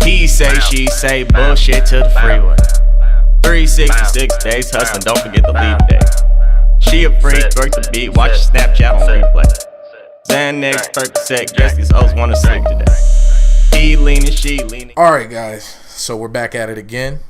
He she say, bullshit to the freeway. 366 days hustling, don't forget to leave day. She a freak, work the beat, watch your Snapchat on replay. Xanax, Percocet, guess these hoes wanna sleep today. He leaning, she leaning. Alright guys, so we're back at it again.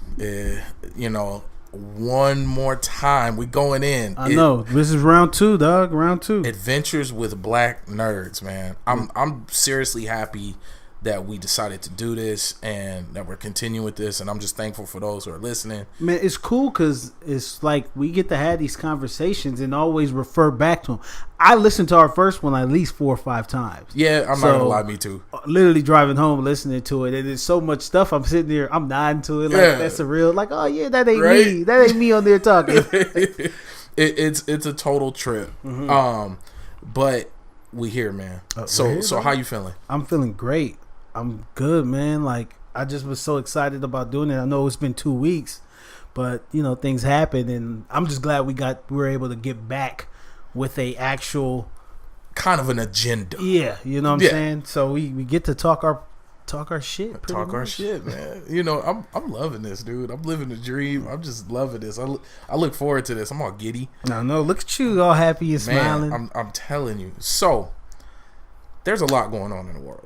One more time, we going in. I know, this is round 2, dog, round 2. Adventures with Black Nerds, man. I'm seriously happy that we decided to do this and that we're continuing with this, and I'm just thankful for those who are listening. Man, it's cool because it's like we get to have these conversations and always refer back to them. I listened to our first one at least 4 or 5 times. Yeah, I'm not gonna lie, me too. Literally driving home, listening to it, and there's so much stuff. I'm sitting there, I'm nodding to it like that's a real, like, oh yeah, that ain't me. That ain't me on there talking. It's a total trip. Mm-hmm. But we here, man. So how you feeling? I'm feeling great. I'm good, man. Like, I just was so excited about doing it. I know it's been 2 weeks, but things happen, and I'm just glad we were able to get back with a actual kind of an agenda. Yeah, you know what I'm saying? So we get to talk our shit. Talk our shit, man. I'm loving this, dude. I'm living the dream. I'm just loving this. I look forward to this. I'm all giddy. No, look at you, all happy and smiling. I'm telling you. So there's a lot going on in the world.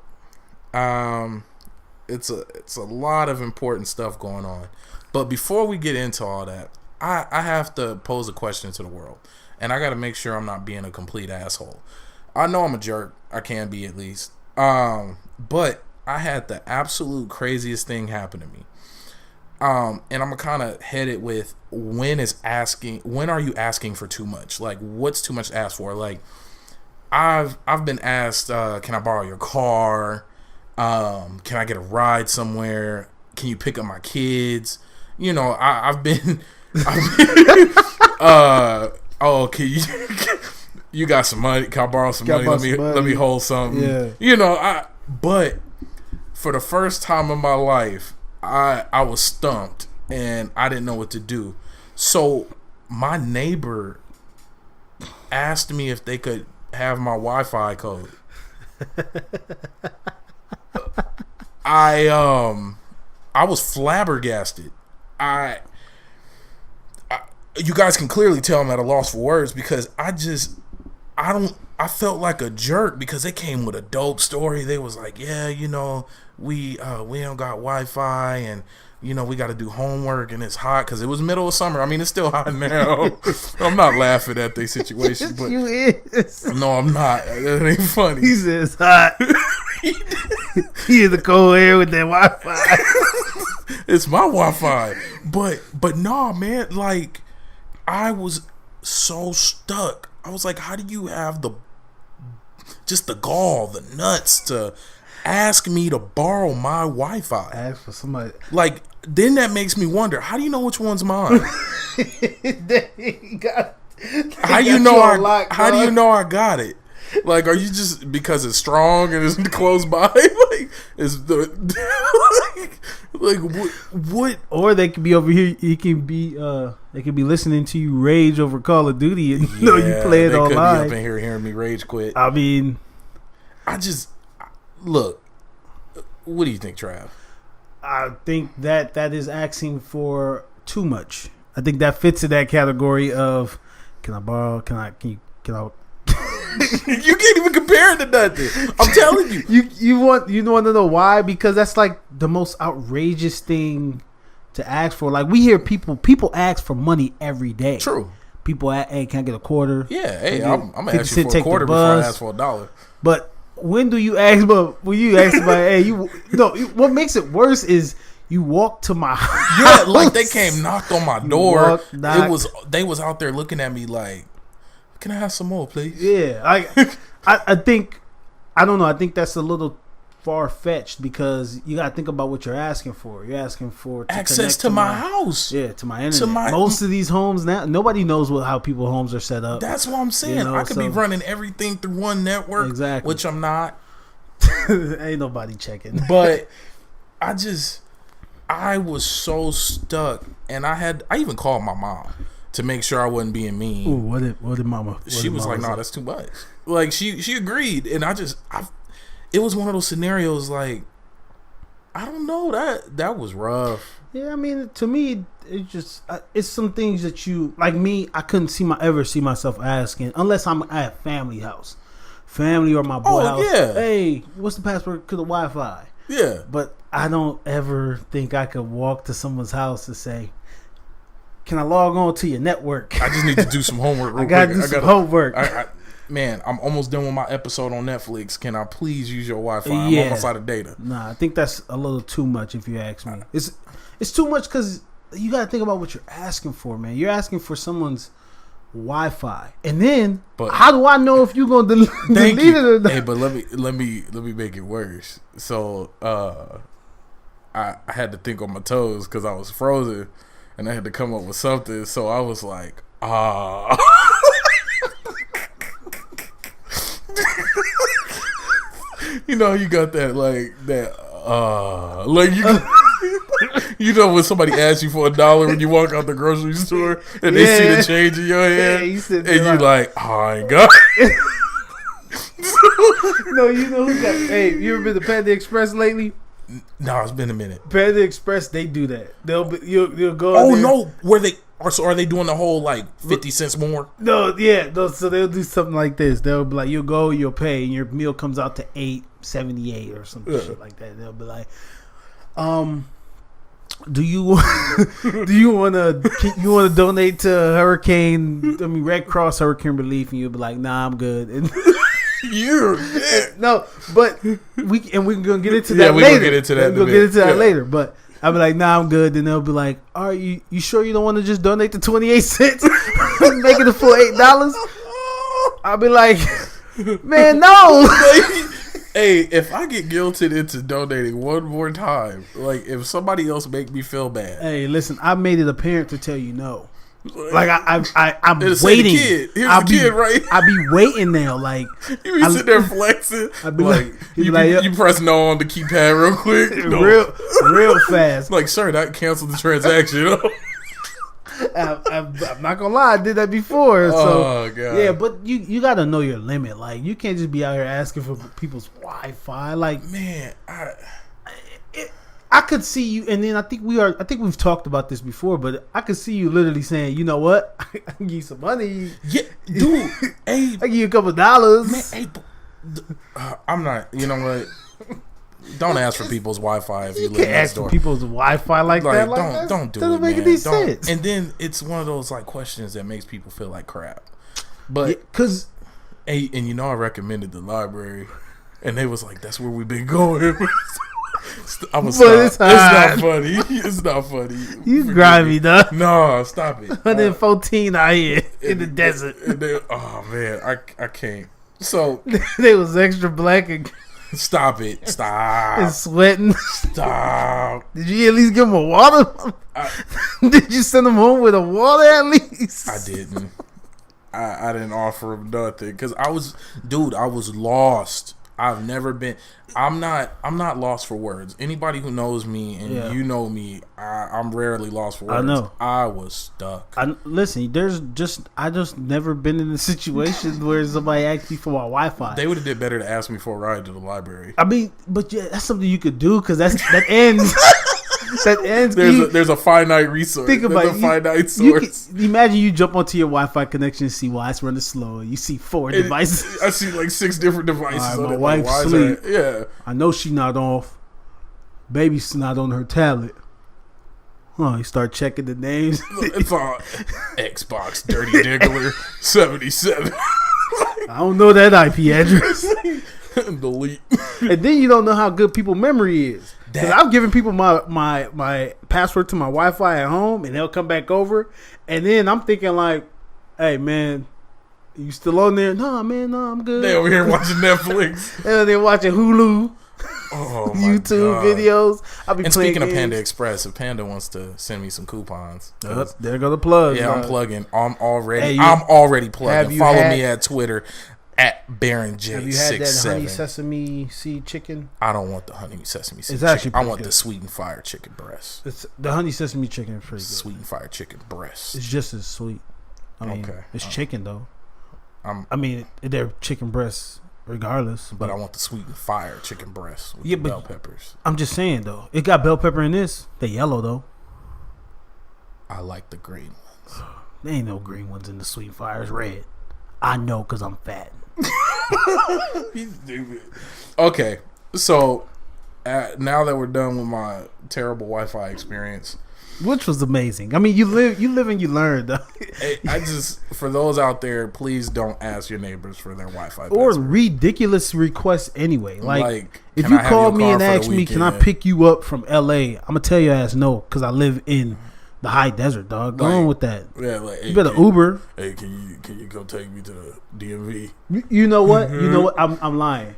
It's a lot of important stuff going on. But before we get into all that, I have to pose a question to the world. And I got to make sure I'm not being a complete asshole. I know I'm a jerk. I can be, at least. But I had the absolute craziest thing happen to me. And I'm going to kind of head it with when are you asking for too much? Like, what's too much to ask for? Like, I've been asked, can I borrow your car? Can I get a ride somewhere? Can you pick up my kids? I've been can you got some money? Can I borrow some money? Let me hold something. Yeah. But for the first time in my life, I was stumped and I didn't know what to do. So my neighbor asked me if they could have my Wi-Fi code. I was flabbergasted. You guys can clearly tell I'm at a loss for words because I felt like a jerk because they came with a dope story. They was like, yeah, we don't got Wi-Fi and we got to do homework and it's hot because it was middle of summer. I mean, it's still hot now. I'm not laughing at their situation, but you is. No, I'm not. That ain't funny. He says hot. He in the cold air with that Wi-Fi. It's my Wi-Fi, but no, man. Like, I was so stuck. I was like, how do you have the gall, the nuts to ask me to borrow my Wi-Fi? Ask for somebody. Like, then that makes me wonder, how do you know which one's mine? How do you know I got it? Like, are you just because it's strong and it's close by? Like, is the what? Or they could be over here. They could be listening to you rage over Call of Duty and you play it online. They could be up in here hearing me rage quit. I mean, look. What do you think, Trav? I think that is asking for too much. I think that fits in that category of can I borrow? Can I? You can't even compare it to nothing. I'm telling you. You want to know why? Because that's like the most outrageous thing to ask for. Like, we hear people ask for money every day. True. People ask, hey, can I get a quarter? Yeah, hey, I'm gonna ask you for a quarter before I ask for $1. But when do you ask? But when you ask somebody, hey, what makes it worse is you walk to my house. Yeah, like they came, knocked on my door. They was out there looking at me like, can I have some more, please? Yeah, I think, I don't know. I think that's a little far fetched because you got to think about what you're asking for. You're asking for access to my house. Yeah, to my internet. Most of these homes now, nobody knows how people's homes are set up. That's what I'm saying. I could be running everything through one network, exactly, which I'm not. Ain't nobody checking. But I was so stuck, and I even called my mom to make sure I wasn't being mean. Ooh, what did mama? She was like, "No, that's too much." Like she agreed, and it was one of those scenarios like I don't know, that was rough. Yeah, I mean, to me, it just it's some things that you like. Me, I couldn't ever see myself asking unless I'm at a family house, or my boy house. Yeah. Hey, what's the password to the Wi-Fi? Yeah, but I don't ever think I could walk to someone's house and say, "Can I log on to your network?" I just need to do some homework. I gotta do some homework. Man, I'm almost done with my episode on Netflix. Can I please use your Wi-Fi? Yeah. I'm almost out of data. Nah, I think that's a little too much if you ask me. It's too much because you got to think about what you're asking for, man. You're asking for someone's Wi-Fi, and then how do I know if you're gonna delete it or not? Hey, but let me make it worse. So I had to think on my toes because I was frozen, and I had to come up with something. So I was like, you know, you got that like you. You know when somebody asks you for $1 when you walk out the grocery store and they see the change in your hand, and you like, oh, I ain't got it. No, you know who got? Hey, you ever been to Panda Express lately? No, it's been a minute. Panda Express, they do that. You'll go. Oh there. no, are they doing the whole like 50 cents more? No, yeah, no. So they'll do something like this. They'll be like, you'll go, you'll pay, and your meal comes out to $8.78 or some shit like that. They'll be like, do you want to donate to Red Cross Hurricane Relief? And you'll be like, nah, I'm good. And no, but we can go get into that later. We're gonna get into that. We'll get into that later. But I'll be like, nah, I'm good. Then they'll be like, are you sure you don't want to just donate the 28 cents, make it the full $8? I'll be like, man, no. Hey, if I get guilted into donating one more time, like if somebody else make me feel bad. Hey, listen, I made it apparent to tell you no. Like I'm waiting. Here's the kid, right? I be waiting now. Like you be sitting there flexing. I be like you press no on the keypad real quick, real fast. Like, sir, that canceled the transaction. I'm not gonna lie, I did that before. So God. Yeah, but you gotta know your limit. Like you can't just be out here asking for people's Wi-Fi. Like, man, I could see you, and then I think we've talked about this before, but I could see you literally saying, you know what, I can give you some money. Yeah, dude. Hey, I give you a couple $. Man, hey, I'm not. You know what? Don't ask for people's Wi-Fi if you live next door. For people's Wi-Fi like that. Like don't do it, doesn't make man. any sense. And then it's one of those like questions that makes people feel like crap. But because, hey, and you know I recommended the library, and they was like, "That's where we've been going." I was it's not funny. It's not funny. You grimy, though. No, stop it. 114 out here in the desert. Oh man, I can't. So they was extra black and. Stop it. Stop. And sweating. Stop. Did you at least give him a water? Did you send him home with a water at least? I didn't. I didn't offer him nothing because I was lost. I've never been. I'm not lost for words. Anybody who knows me and you know me, I'm rarely lost for words. I know. I was stuck. Listen, I just never been in a situation where somebody asked me for my Wi-Fi. They would have did better to ask me for a ride to the library. I mean, but yeah, that's something you could do because that ends. That ends. There's a finite resource. Think about there's a finite source. Imagine you jump onto your Wi-Fi connection and see why it's running slow. You see 4 devices. I see like 6 different devices. Right, my wife's asleep. Yeah. I know she's not off. Baby's not on her tablet. Oh, you start checking the names. It's on Xbox Dirty Diggler 77. I don't know that IP address. Delete. And then you don't know how good people's memory is. Because I've given people my password to my Wi-Fi at home, and they'll come back over, and then I'm thinking like, "Hey man, you still on there?" No, man, no, I'm good. They over here watching Netflix. And they're watching Hulu, YouTube videos. I'll be. And playing speaking games. of Panda Express, if Panda wants to send me some coupons, there go the plug. Yeah, I'm plugging. I'm already plugging. Have Follow me at Twitter. At BaronJ67. Have you had that honey sesame seed chicken? I don't want the honey sesame seed it's chicken. I want the sweet and fire chicken breast. It's the honey sesame chicken is pretty good. Sweet and fire chicken breast. It's just as sweet. I mean, okay. It's chicken though. I mean, they're chicken breasts regardless. But I want the sweet and fire chicken breast with Yeah, the but- bell peppers. I'm just saying though, it got bell pepper in this. They yellow though. I like the green ones. There ain't no green ones in the sweet and fire. It's red. I know because I'm fat. He's stupid. Okay, so now that we're done with my terrible Wi-Fi experience, Which was amazing. I mean, you live and you learn. Though. I just, for those out there, please don't ask your neighbors for their Wi-Fi Or password. ridiculous requests anyway. Like if can you I have call your me car and for the ask me, can I weekend? pick you up from LA? I'm gonna tell your ass no, because I live in the high desert, dog. Go Like, on with that. Yeah, like, hey, You better Uber. Hey, can you go take me to the DMV? You know what? You know what? I'm lying.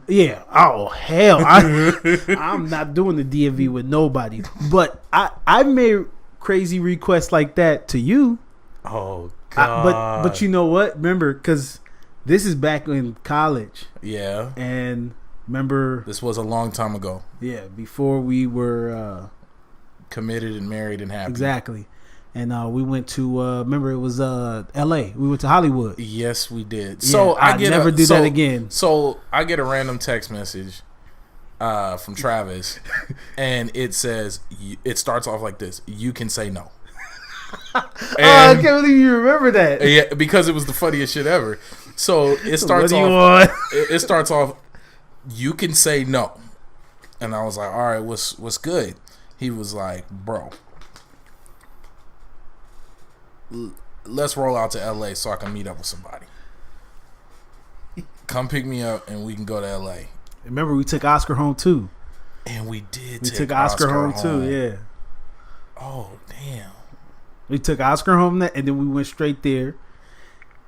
Yeah. Oh hell, I'm not doing the DMV with nobody. But I made crazy requests like that to you. Oh God! But you know what? Remember, because this is back in college, yeah, and remember, this was a long time ago. yeah, before we were Committed and married and happy. exactly, and we went to remember it was L.A. We went to Hollywood. Yes, we did. Yeah, So I never do that again. So I get a random text message from Travis, and it says, it starts off like this: "You can say no." I can't believe you remember that. Yeah, because it was the funniest shit ever. So it starts What do you off. want? It starts off. You can say no, and I was like, "All right, what's good?" He was like, "Bro, let's roll out to LA so I can meet up with somebody. Come pick me up and we can go to LA." Remember, we took Oscar home too. And we did. We take took Oscar home too. Yeah, Oh damn. we took Oscar home, and then we went straight there.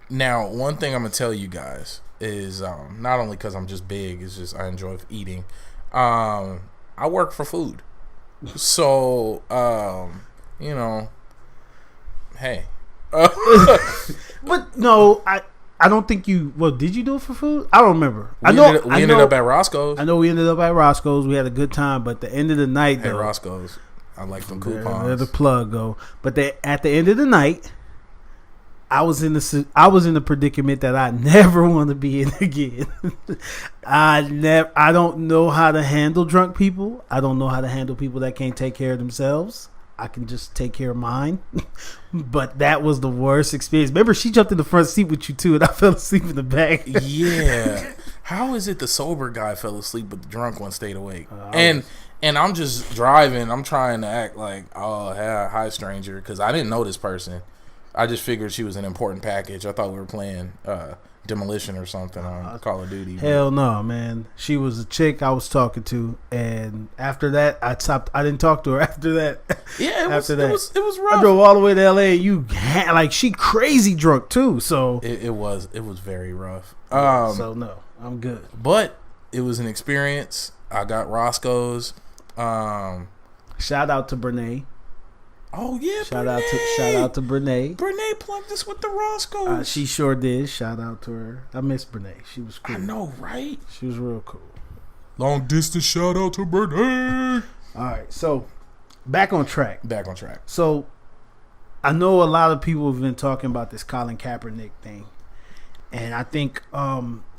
Now, one thing I'm gonna tell you guys is not only because I'm just big, it's just I enjoy eating. I work for food, so you know, hey. But no, I don't think you. Well, did you do it for food? I don't remember. We ended up at Roscoe's. I know we ended up at Roscoe's. We had a good time, but the end of the night, Hey, though, Roscoe's. I like them There's coupons. the plug go. But at the end of the night, I was in the predicament that I never want to be in again. I don't know how to handle drunk people. I don't know how to handle people that can't take care of themselves. I can just take care of mine. But that was the worst experience. Remember, she jumped in the front seat with you too, and I fell asleep in the back. Yeah. How is it the sober guy fell asleep but the drunk one stayed awake? And I'm just driving. I'm trying to act like, oh, hi, stranger, because I didn't know this person. I just figured she was an important package. I thought we were playing Demolition or something on Call of Duty. Hell no, man. She was a chick I was talking to, and after that, I stopped. I didn't talk to her after that. Yeah, it after was rough. I drove all the way to LA. You like she crazy drunk too, so It was very rough. so no, I'm good. But it was an experience. I got Roscoe's. Shout out to Brene. Oh yeah, Shout out to Brene. Brene plugged us with the Roscoe's. She sure did. Shout out to her. I miss Brene. She was cool. I know, right? She was real cool. Long distance shout out to Brene. All right, so back on track. Back on track. So I know a lot of people have been talking about this Colin Kaepernick thing, and I think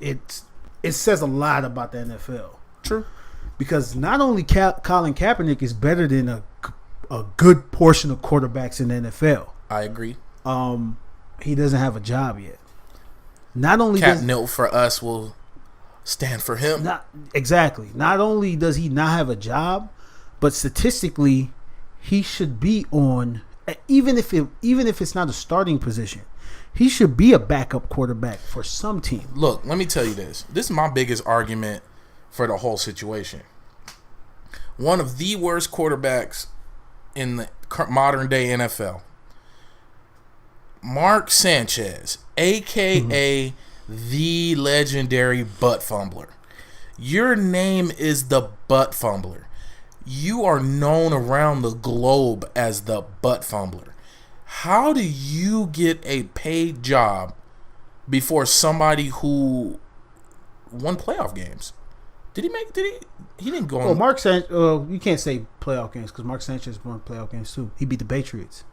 it says a lot about the NFL. True. Because not only Colin Kaepernick is better than a good portion of quarterbacks in the NFL. I agree. He doesn't have a job yet. Not only Cap Nil for us will stand for him. not only does he not have a job, but statistically, he should be on even if it's not a starting position. He should be a backup quarterback for some team. Look, let me tell you this. This is my biggest argument for the whole situation. One of the worst quarterbacks in the modern day NFL, Mark Sanchez, aka the legendary butt fumbler. Your name is the butt fumbler. You are known around the globe as the butt fumbler. How do you get a paid job before somebody who won playoff games? He didn't go on. Well, Mark Sanchez, you can't say playoff games because Mark Sanchez won playoff games too. He beat the Patriots.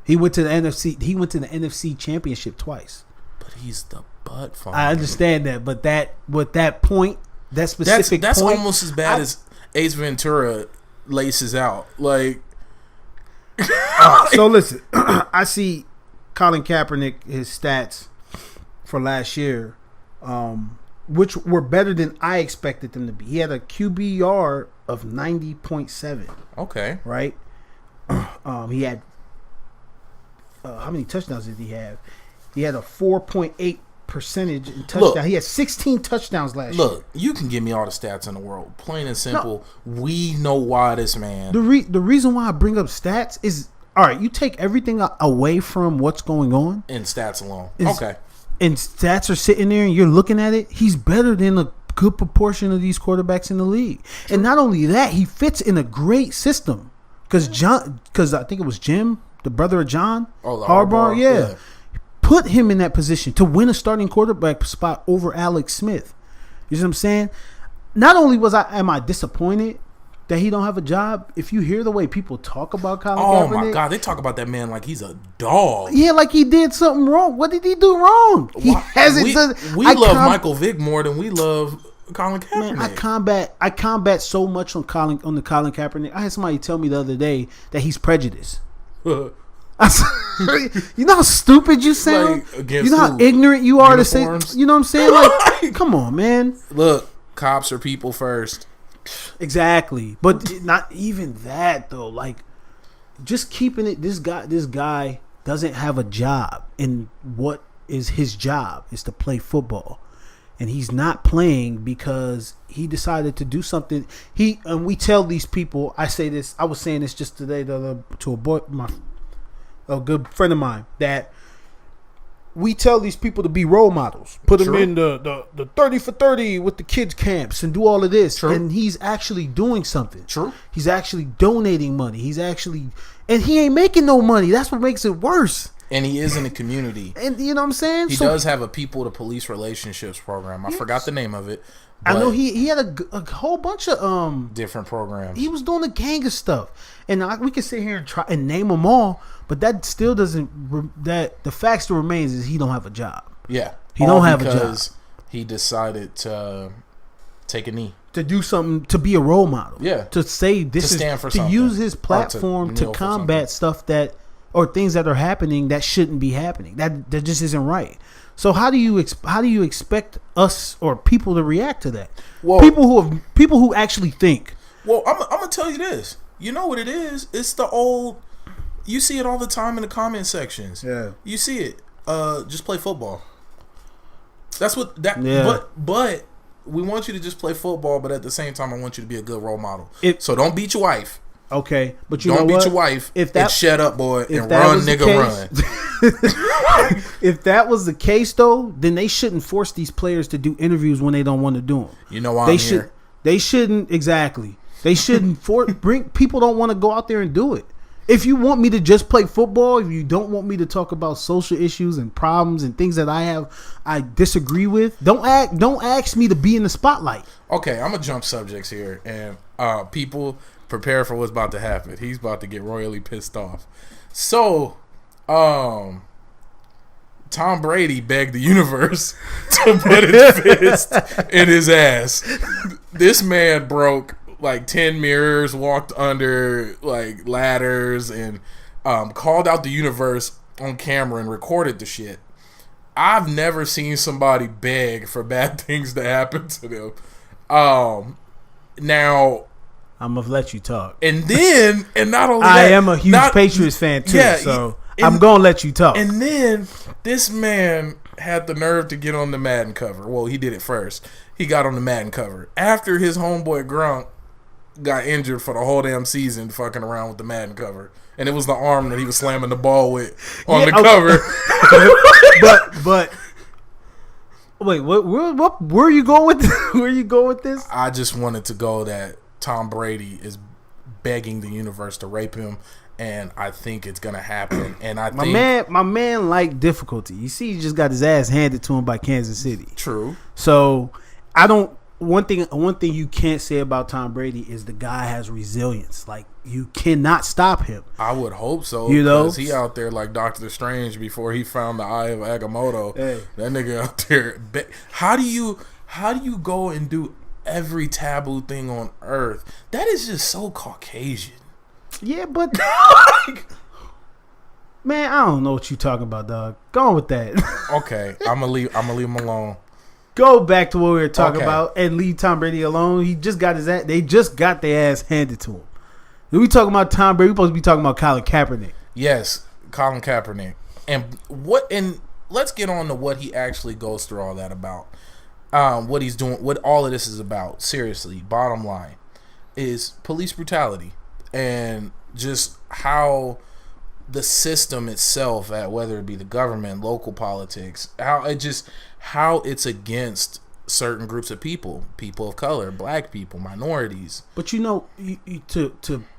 He went to the NFC. He went to the NFC Championship twice. But he's the butt fumble. I understand that, but that point, that specific that's point, almost as bad as Ace Ventura laces out. Like, so listen, I see Colin Kaepernick, his stats for last year, which were better than I expected them to be. He had a QBR of 90.7. okay, right? He had how many touchdowns did he have? He had a 4.8 percentage in touchdown. He had 16 touchdowns last year. Look, you can give me all the stats in the world. Plain and simple, we know why this man. The reason why I bring up stats is, all right, you take everything away from what's going on. In stats alone. Okay. And stats are sitting there and you're looking at it. He's better than a good proportion of these quarterbacks in the league. And not only that, he fits in a great system. Because I think it was Jim, the brother of John. Oh, the Harbaugh. Yeah. Put him in that position to win a starting quarterback spot over Alex Smith. You see what I'm saying? Not only am I disappointed that he don't have a job. If you hear the way people talk about Colin Kaepernick, my God, they talk about that man like he's a dog. Yeah, like he did something wrong. What did he do wrong? He hasn't done. We love Michael Vick more than we love Colin Kaepernick. Man, I combat so much on the Colin Kaepernick. I had somebody tell me the other day that he's prejudiced. You know how stupid you sound? Like, against you know how who? ignorant you are Uniforms? to say, you know what I'm saying? Like, come on, man. Look, cops are people first. Exactly. But not even that though. Like, just keeping it, this guy doesn't have a job, and what is his job is to play football. And he's not playing because he decided to do something. And we tell these people, I say this, I was saying this just today to a boy, a good friend of mine, that we tell these people to be role models. Put them in the 30 for 30 with the kids camps and do all of this. True. And he's actually doing something. True. He's actually donating money. And he ain't making no money. That's what makes it worse. And he is in the community. And you know what I'm saying? He does have a people to police relationships program. I forgot the name of it. I know he had a whole bunch of different programs. He was doing a gang of stuff, and we can sit here and try and name them all, but that still doesn't. That the fact still remains is he don't have a job. Yeah, he don't have a job because he decided to take a knee, to do something, to be a role model. Yeah, to say this to stand for something, use his platform to combat stuff that, or things that are happening that shouldn't be happening. That just isn't right. So how do you expect us or people to react to that? Well, people who actually think. Well, I'm gonna tell you this. You know what it is? It's the old. You see it all the time in the comment sections. Yeah, you see it. Just play football. That's what that. Yeah. But we want you to just play football. But at the same time, I want you to be a good role model. So don't beat your wife. Okay, but don't beat your wife. And shut up, boy, and run, nigga, run. If that was the case, though, then they shouldn't force these players to do interviews when they don't want to do them. You know why here? They shouldn't exactly. They shouldn't bring people don't want to go out there and do it. If you want me to just play football, if you don't want me to talk about social issues and problems and things that I disagree with, don't ask me to be in the spotlight. Okay, I'm gonna jump subjects here, and people prepare for what's about to happen. He's about to get royally pissed off. So, Tom Brady begged the universe to put his fist in his ass. This man broke like 10 mirrors, walked under like ladders, and called out the universe on camera and recorded the shit. I've never seen somebody beg for bad things to happen to them. Now, I'm gonna let you talk. And not only I that, am a huge Patriots fan too, so I'm gonna let you talk. And then this man had the nerve to get on the Madden cover. Well, he did it first. He got on the Madden cover after his homeboy Gronk got injured for the whole damn season, fucking around with the Madden cover, and it was the arm that he was slamming the ball with on the cover. but. Wait, what? Where are you going with this? Where are you going with this? I just wanted to go that Tom Brady is begging the universe to rape him, and I think it's gonna happen. And I think my man liked difficulty. You see, he just got his ass handed to him by Kansas City. True. So I don't one thing you can't say about Tom Brady is the guy has resilience. Like, you cannot stop him. I would hope so. You know, because he out there like Doctor Strange before he found the eye of Agamotto. Hey. That nigga out there. How do you go and do every taboo thing on earth? That is just so Caucasian. Yeah, but man, I don't know what you talking about, dog. Go on with that. Okay, I'm gonna leave him alone. Go back to what we were talking Okay. about and leave Tom Brady alone. He just got they just got their ass handed to him. When we talking about Tom Brady, we supposed to be talking about Colin Kaepernick. Yes, Colin Kaepernick. And let's get on to what he actually goes through all that about. What he's doing, what all of this is about. Seriously, bottom line is police brutality and just how the system itself, at whether it be the government, local politics, how it's against certain groups of people of color, black people, minorities. But to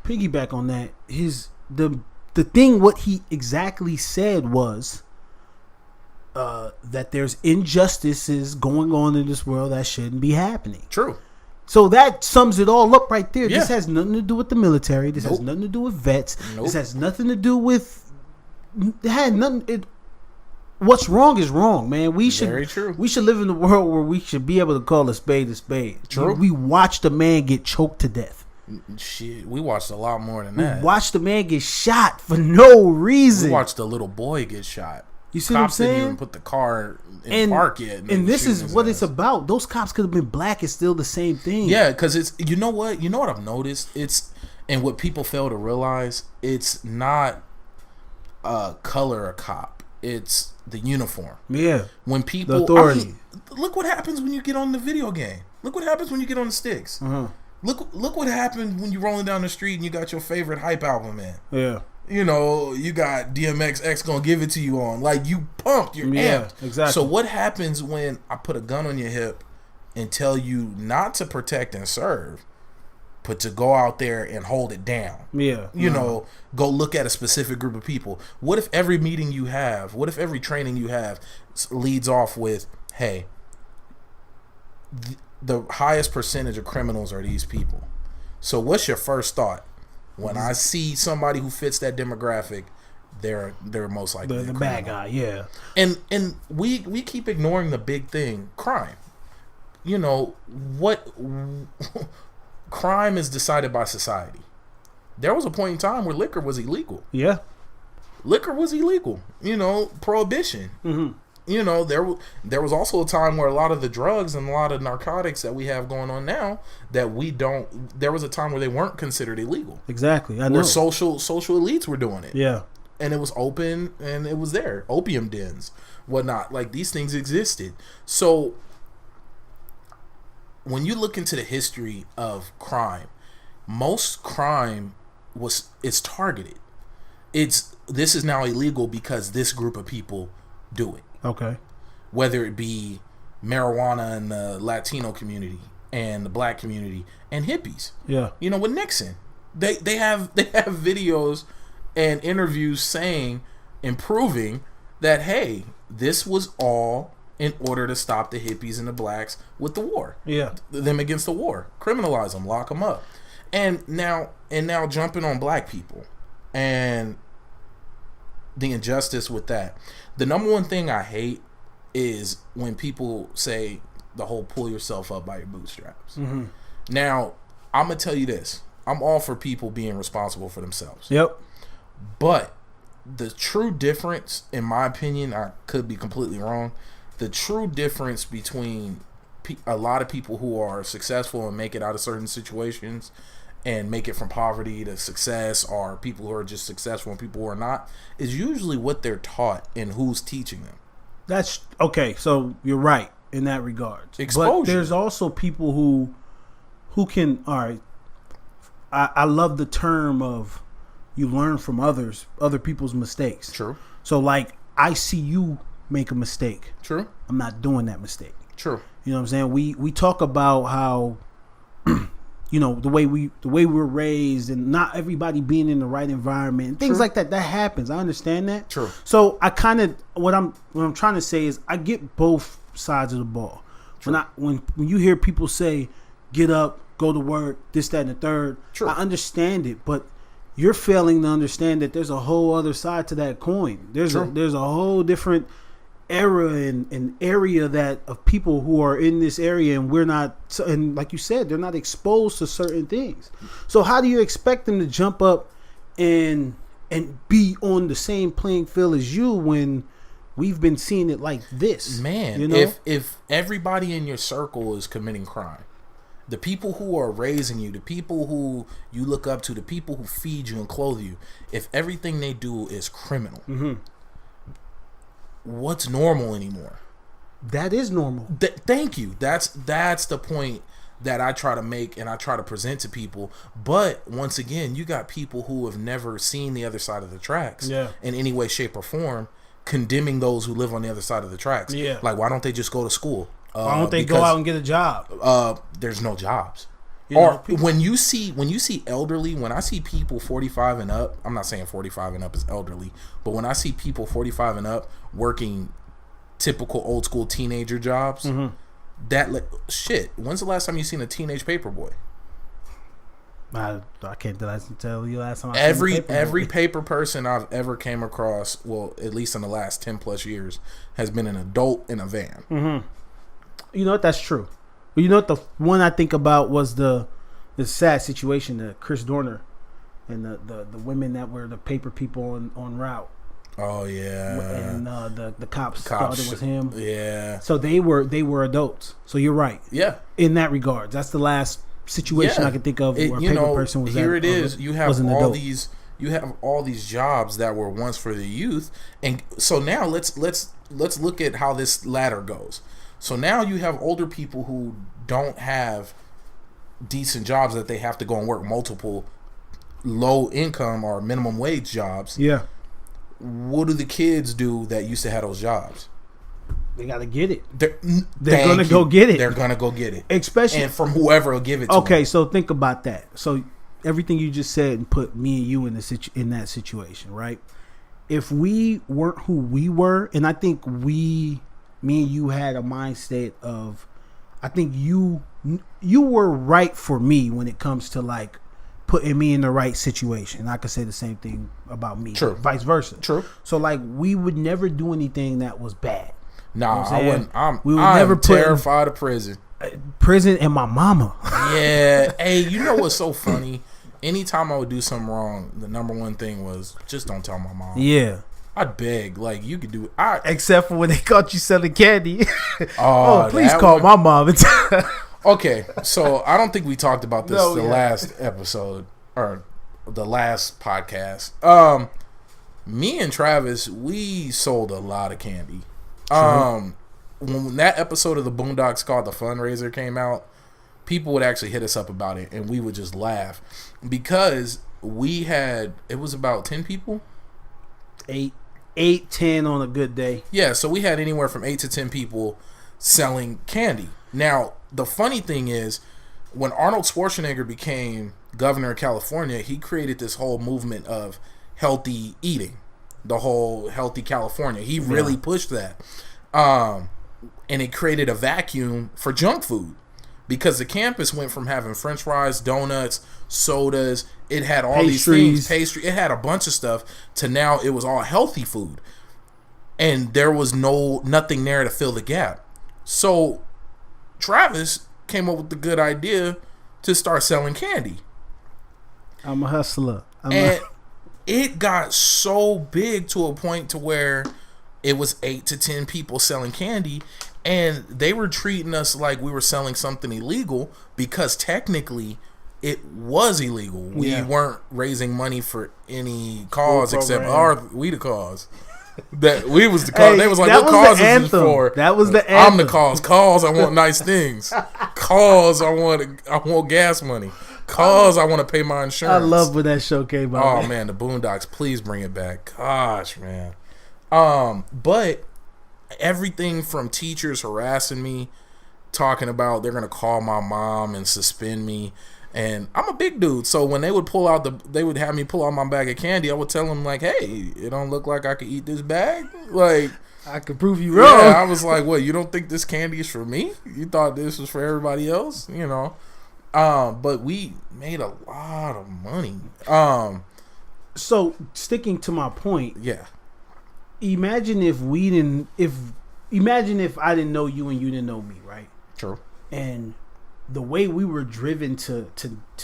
piggyback on that, the thing what he exactly said was that there's injustices going on in this world that shouldn't be happening. True. So that sums it all up right there. Yeah. This has nothing to do with the military. This has Nope. nothing to do with vets. Nope. This has nothing to do with. It had nothing. What's wrong is wrong, man. Very true. We should live in a world where we should be able to call a spade a spade. True. We watched a man get choked to death. Shit, we watched a lot more than We that. watched a man get shot for no reason. We watched a little boy get shot. You see Cops what I'm didn't saying? even put the car in park yet. And this is what it's about. about. Those cops could have been black. It's still the same thing. Yeah, because it's you know what I've noticed, and what people fail to realize, it's not color a cop, it's the uniform. Yeah. When people, The authority. look what happens when you get on the video game. Look what happens when you get on the sticks. Uh-huh. Look what happened when you're rolling down the street and you got your favorite hype album in. Yeah. You know, you got DMX X gonna give it to you on. Like, you pumped, you're Yeah, amped. exactly. So what happens when I put a gun on your hip and tell you not to protect and serve, but to go out there and hold it down? Yeah. You know, go look at a specific group of people. What if every meeting you have, what if every training you have leads off with, hey, the highest percentage of criminals are these people. So what's your first thought? When I see somebody who fits that demographic, they're most likely the bad guy, yeah. And we keep ignoring the big thing, crime. You know, what crime is decided by society. There was a point in time where liquor was illegal. Yeah. Liquor was illegal. You know, prohibition. Mm-hmm. You know, there was also a time where a lot of the drugs and a lot of narcotics that we have going on now that we don't. There was a time where they weren't considered illegal. Exactly. I know. Where social elites were doing it. Yeah. And it was open and it was there. Opium dens, whatnot. Like, these things existed. So when you look into the history of crime, most crime is targeted. This is now illegal because this group of people do it. Okay. Whether it be marijuana in the Latino community and the black community and hippies. Yeah. You know, with Nixon, they have videos and interviews saying and proving that, hey, this was all in order to stop the hippies and the blacks with the war. Yeah. Them against the war. Criminalize them, lock them up. And now jumping on black people and the injustice with that. The number one thing I hate is when people say the whole pull yourself up by your bootstraps. Mm-hmm. Now, I'm going to tell you this. I'm all for people being responsible for themselves. Yep. But the true difference, in my opinion, I could be completely wrong, the true difference between a lot of people who are successful and make it out of certain situations and make it from poverty to success, or people who are just successful and people who are not, is usually what they're taught and who's teaching them. That's okay. So you're right in that regard. Exposure. But there's also people who can. All right. I love the term of you learn from other people's mistakes. True. So like, I see you make a mistake. True. I'm not doing that mistake. True. You know what I'm saying? We talk about how you know, the way we're raised and not everybody being in the right environment and things True. like that. That happens. I understand that. True. So I kind of what I'm trying to say is I get both sides of the ball. When you hear people say, "Get up, go to work," this, that, and the third, I understand it, but you're failing to understand that there's a whole other side to that coin. There's a whole different era and area that of people who are in this area, and we're not. And like you said, they're not exposed to certain things. So how do you expect them to jump up and be on the same playing field as you when we've been seeing it like this? Man, you know? if everybody in your circle is committing crime, the people who are raising you, the people who you look up to, the people who feed you and clothe you, if everything they do is criminal, what's normal anymore? That is normal. Thank you. That's the point that I try to make and I try to present to people. But once again, you got people who have never seen the other side of the tracks in any way, shape, or form, condemning those who live on the other side of the tracks. Yeah. Like, why don't they just go to school? Why don't they go out and get a job? There's no jobs. People, when you see elderly, when I see people 45 and up, I'm not saying 45 and up is elderly, but when I see people 45 and up working typical old school teenager jobs, shit. When's the last time you seen a teenage paper boy? I can't tell you last time. Every paper person I've ever came across, well, at least in the last 10 plus years, has been an adult in a van. You know what? That's true. But you know what? The one I think about was the sad situation that Chris Dorner and the women that were the paper people on route. Oh yeah. And the cops thought it was him. Yeah. So they were adults. So you're right. Yeah. In that regard, that's the last situation I can think of where a paper person was. Here it is. You have all these. You have all these jobs that were once for the youth, and so now let's look at how this ladder goes. So now you have older people who don't have decent jobs that they have to go and work multiple low income or minimum wage jobs. Yeah. What do the kids do that used to have those jobs? They got to get it. They're going to go get it. They're going to go get it. Especially. And from whoever will give it to them. Okay, so think about that. So everything you just said and put me and you in that situation, right? If we weren't who we were, and I think me and you had a mindset of, I think you were right for me when it comes to like putting me in the right situation. I could say the same thing about me. True. Vice versa. True. So like we would never do anything that was bad. Nah, I wouldn't. I'm never terrified of prison. Prison and my mama. Yeah. Hey, you know what's so funny? Anytime I would do something wrong, the number one thing was just don't tell my mom. Yeah. I'd beg, like, you could do it. Except for when they caught you selling candy. Oh, please call my mom. Okay, so I don't think we talked about this last episode or the last podcast. Me and Travis, we sold a lot of candy. When that episode of the Boondocks called The Fundraiser came out, people would actually hit us up about it, and we would just laugh because it was about 10 people. 8-10 on a good day. Yeah, so we had anywhere from 8 to 10 people selling candy. Now, the funny thing is, when Arnold Schwarzenegger became governor of California, he created this whole movement of healthy eating, the whole healthy California. He really pushed that. And it created a vacuum for junk food because the campus went from having French fries, donuts, sodas. It had all these things, pastry. It had a bunch of stuff to now it was all healthy food. And there was nothing there to fill the gap. So Travis came up with the good idea to start selling candy. I'm a hustler. It got so big to a point to where it was 8 to 10 people selling candy, and they were treating us like we were selling something illegal because technically it was illegal. We weren't raising money for any cause except we the cause. That we was the cause. Hey, they was like, what cause is this for? That was the anthem. I'm the cause. Cause I want nice things. Cause I want gas money. Cause I want to pay my insurance. I love when that show came out. Oh man, the Boondocks, please bring it back. Gosh, man. But everything from teachers harassing me, talking about they're gonna call my mom and suspend me. And I'm a big dude, so when they would have me pull out my bag of candy, I would tell them like, "Hey, it don't look like I could eat this bag." Like, I could prove you wrong. Yeah, I was like, what, you don't think this candy is for me? You thought this was for everybody else? You know? But we made a lot of money. So, sticking to my point. Yeah. Imagine if I didn't know you and you didn't know me, right? True. And the way we were driven to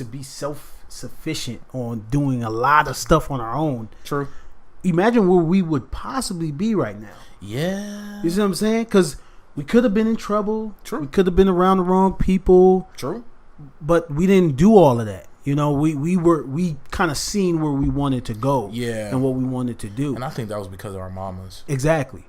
be self-sufficient on doing a lot of stuff on our own. True. Imagine where we would possibly be right now. Yeah. You see what I'm saying? Because we could have been in trouble. True. We could have been around the wrong people. True. But we didn't do all of that. You know, we kind of seen where we wanted to go. Yeah. And what we wanted to do. And I think that was because of our mamas. Exactly.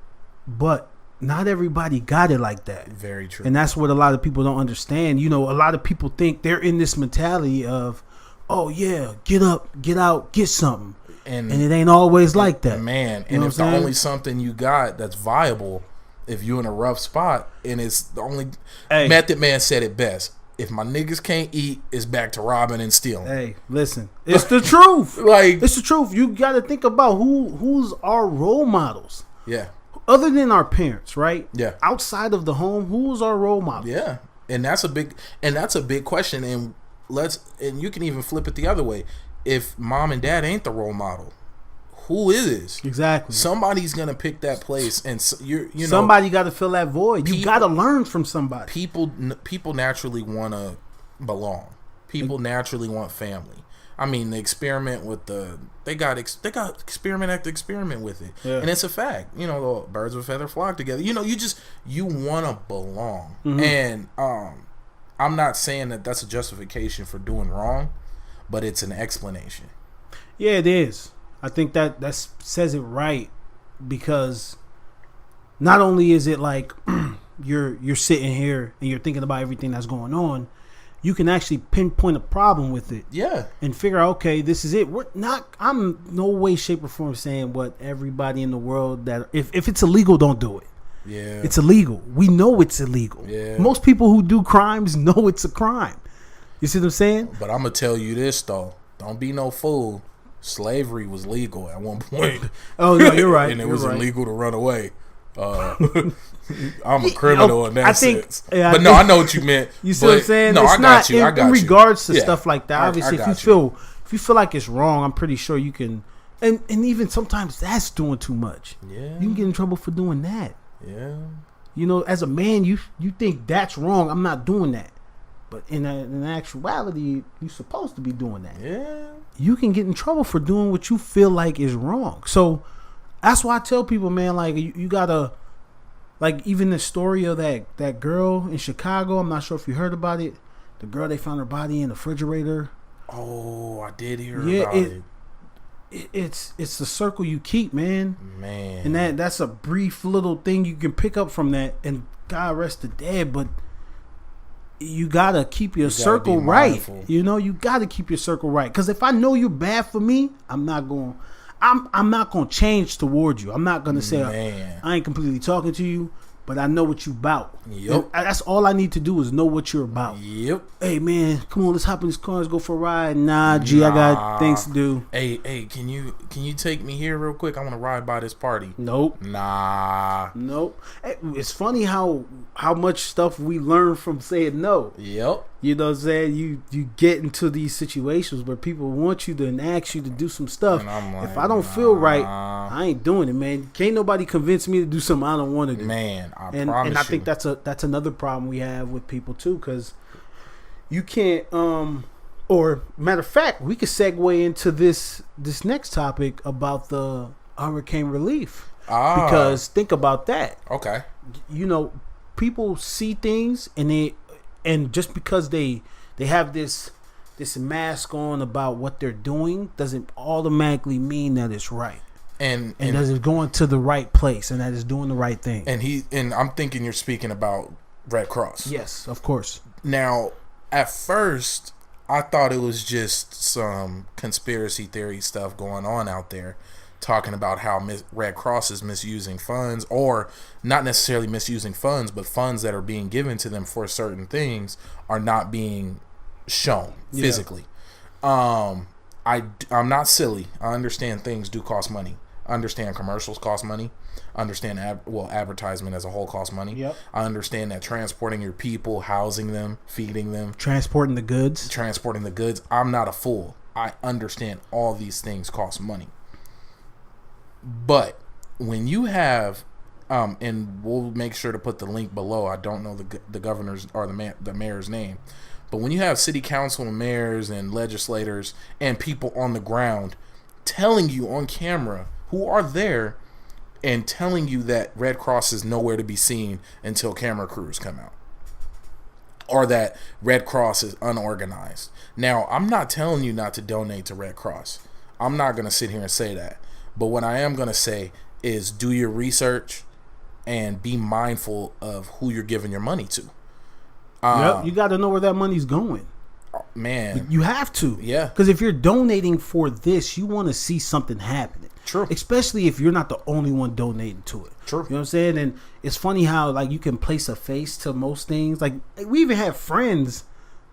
But not everybody got it like that. Very true. And that's what a lot of people don't understand. You know, a lot of people think they're in this mentality of, oh yeah, get up, get out, get something. And it ain't always like that. Man, You and know if what I'm the saying? only something you got that's viable, if you're in a rough spot, and it's the only Method Man said it best. If my niggas can't eat, it's back to robbing and stealing. Hey, listen, it's the truth. Like, It's the truth. You got to think about who's our role models. yeah, Other than our parents, right? Yeah. Outside of the home, who's our role model? yeah, and that's a big question. And you can even flip it the other way. If mom and dad ain't the role model, who is? Exactly. Somebody's gonna pick that place, and somebody got to fill that void. You people- got to learn from somebody. People naturally want to belong. People naturally want family. I mean, the experiment with they got experiment after experiment with it, Yeah. and it's a fact. You know, the birds of a feather flock together. You know, you want to belong, Mm-hmm. and I'm not saying that that's a justification for doing wrong, but it's an explanation. Yeah, it is. I think that says it right, because not only is it like you're sitting here and you're thinking about everything that's going on, you can actually pinpoint a problem with it. Yeah. And figure out, okay, this is it. I'm no way, shape, or form saying what everybody in the world that if it's illegal, don't do it. Yeah. It's illegal. We know it's illegal. Yeah. Most people who do crimes know it's a crime. You see what I'm saying? But I'm gonna tell you this though. Don't be no fool. Slavery was legal at one point. Oh no, you're right. And it You're was right. illegal to run away. I'm a criminal in that I think- sense. yeah, I but no, think- I know what you meant. You see what I'm saying? No, It's I got not you. I got in you. regards to Yeah. stuff like that. I Obviously, if got you feel like it's wrong, I'm pretty sure you can. And even sometimes that's doing too much. Yeah. You can get in trouble for doing that. Yeah. You know, as a man, you think that's wrong. I'm not doing that. But in actuality, you're supposed to be doing that. Yeah. You can get in trouble for doing what you feel like is wrong. So that's why I tell people, man, like you gotta, like, even the story of that girl in Chicago. I'm not sure if you heard about it. The girl, they found her body in the refrigerator. Oh, I did hear about Yeah, it. It's the circle you keep, man. Man. And that's a brief little thing you can pick up from that. And God rest the dead, but you gotta keep your circle be right. mindful. You know, you gotta keep your circle right. Because if I know you're bad for me, I'm not going to change towards you. I'm not gonna say Man. I ain't completely talking to you, but I know what you about. Yep. And that's all I need to do is know what you're about. Yep. Hey man, come on, let's hop in this car, let's go for a ride. Nah, G, I got things to do. Hey, can you take me here real quick? I want to ride by this party. Nope. Nah. Nope. It's funny how much stuff we learn from saying no. Yep. You know what I'm saying? You get into these situations where people want you to and ask you to do some stuff. And I'm like, if I don't feel right, nah. I ain't doing it, man. Can't nobody convince me to do something I don't want to do. Man, I And promise I you. think that's another problem we have with people too, because you can't or matter of fact, we could segue into this next topic about the hurricane relief. Because think about that. Okay. You know, people see things and just because they have this mask on about what they're doing doesn't automatically mean that it's right. And that it's going to the right place and that it's doing the right thing. And I'm thinking you're speaking about Red Cross. Yes, of course. Now, at first, I thought it was just some conspiracy theory stuff going on out there, talking about how Red Cross is misusing funds, or not necessarily misusing funds, but funds that are being given to them for certain things are not being shown physically. I'm not silly. I understand things do cost money. understand commercials cost money. Understand advertisement as a whole costs money. Yep. I understand that transporting your people, housing them, feeding them, transporting the goods. I'm not a fool. I understand all these things cost money. But when you have, and we'll make sure to put the link below. I don't know the governor's or the mayor's name, but when you have city council and mayors and legislators and people on the ground telling you on camera who are there and telling you that Red Cross is nowhere to be seen until camera crews come out, or that Red Cross is unorganized. Now, I'm not telling you not to donate to Red Cross. I'm not going to sit here and say that. But what I am going to say is do your research and be mindful of who you're giving your money to. Yep, you got to know where that money's going. Man. You have to. Yeah. Because if you're donating for this, you want to see something happening. True. Especially if you're not the only one donating to it. True. You know what I'm saying? And it's funny how like you can place a face to most things. Like we even have friends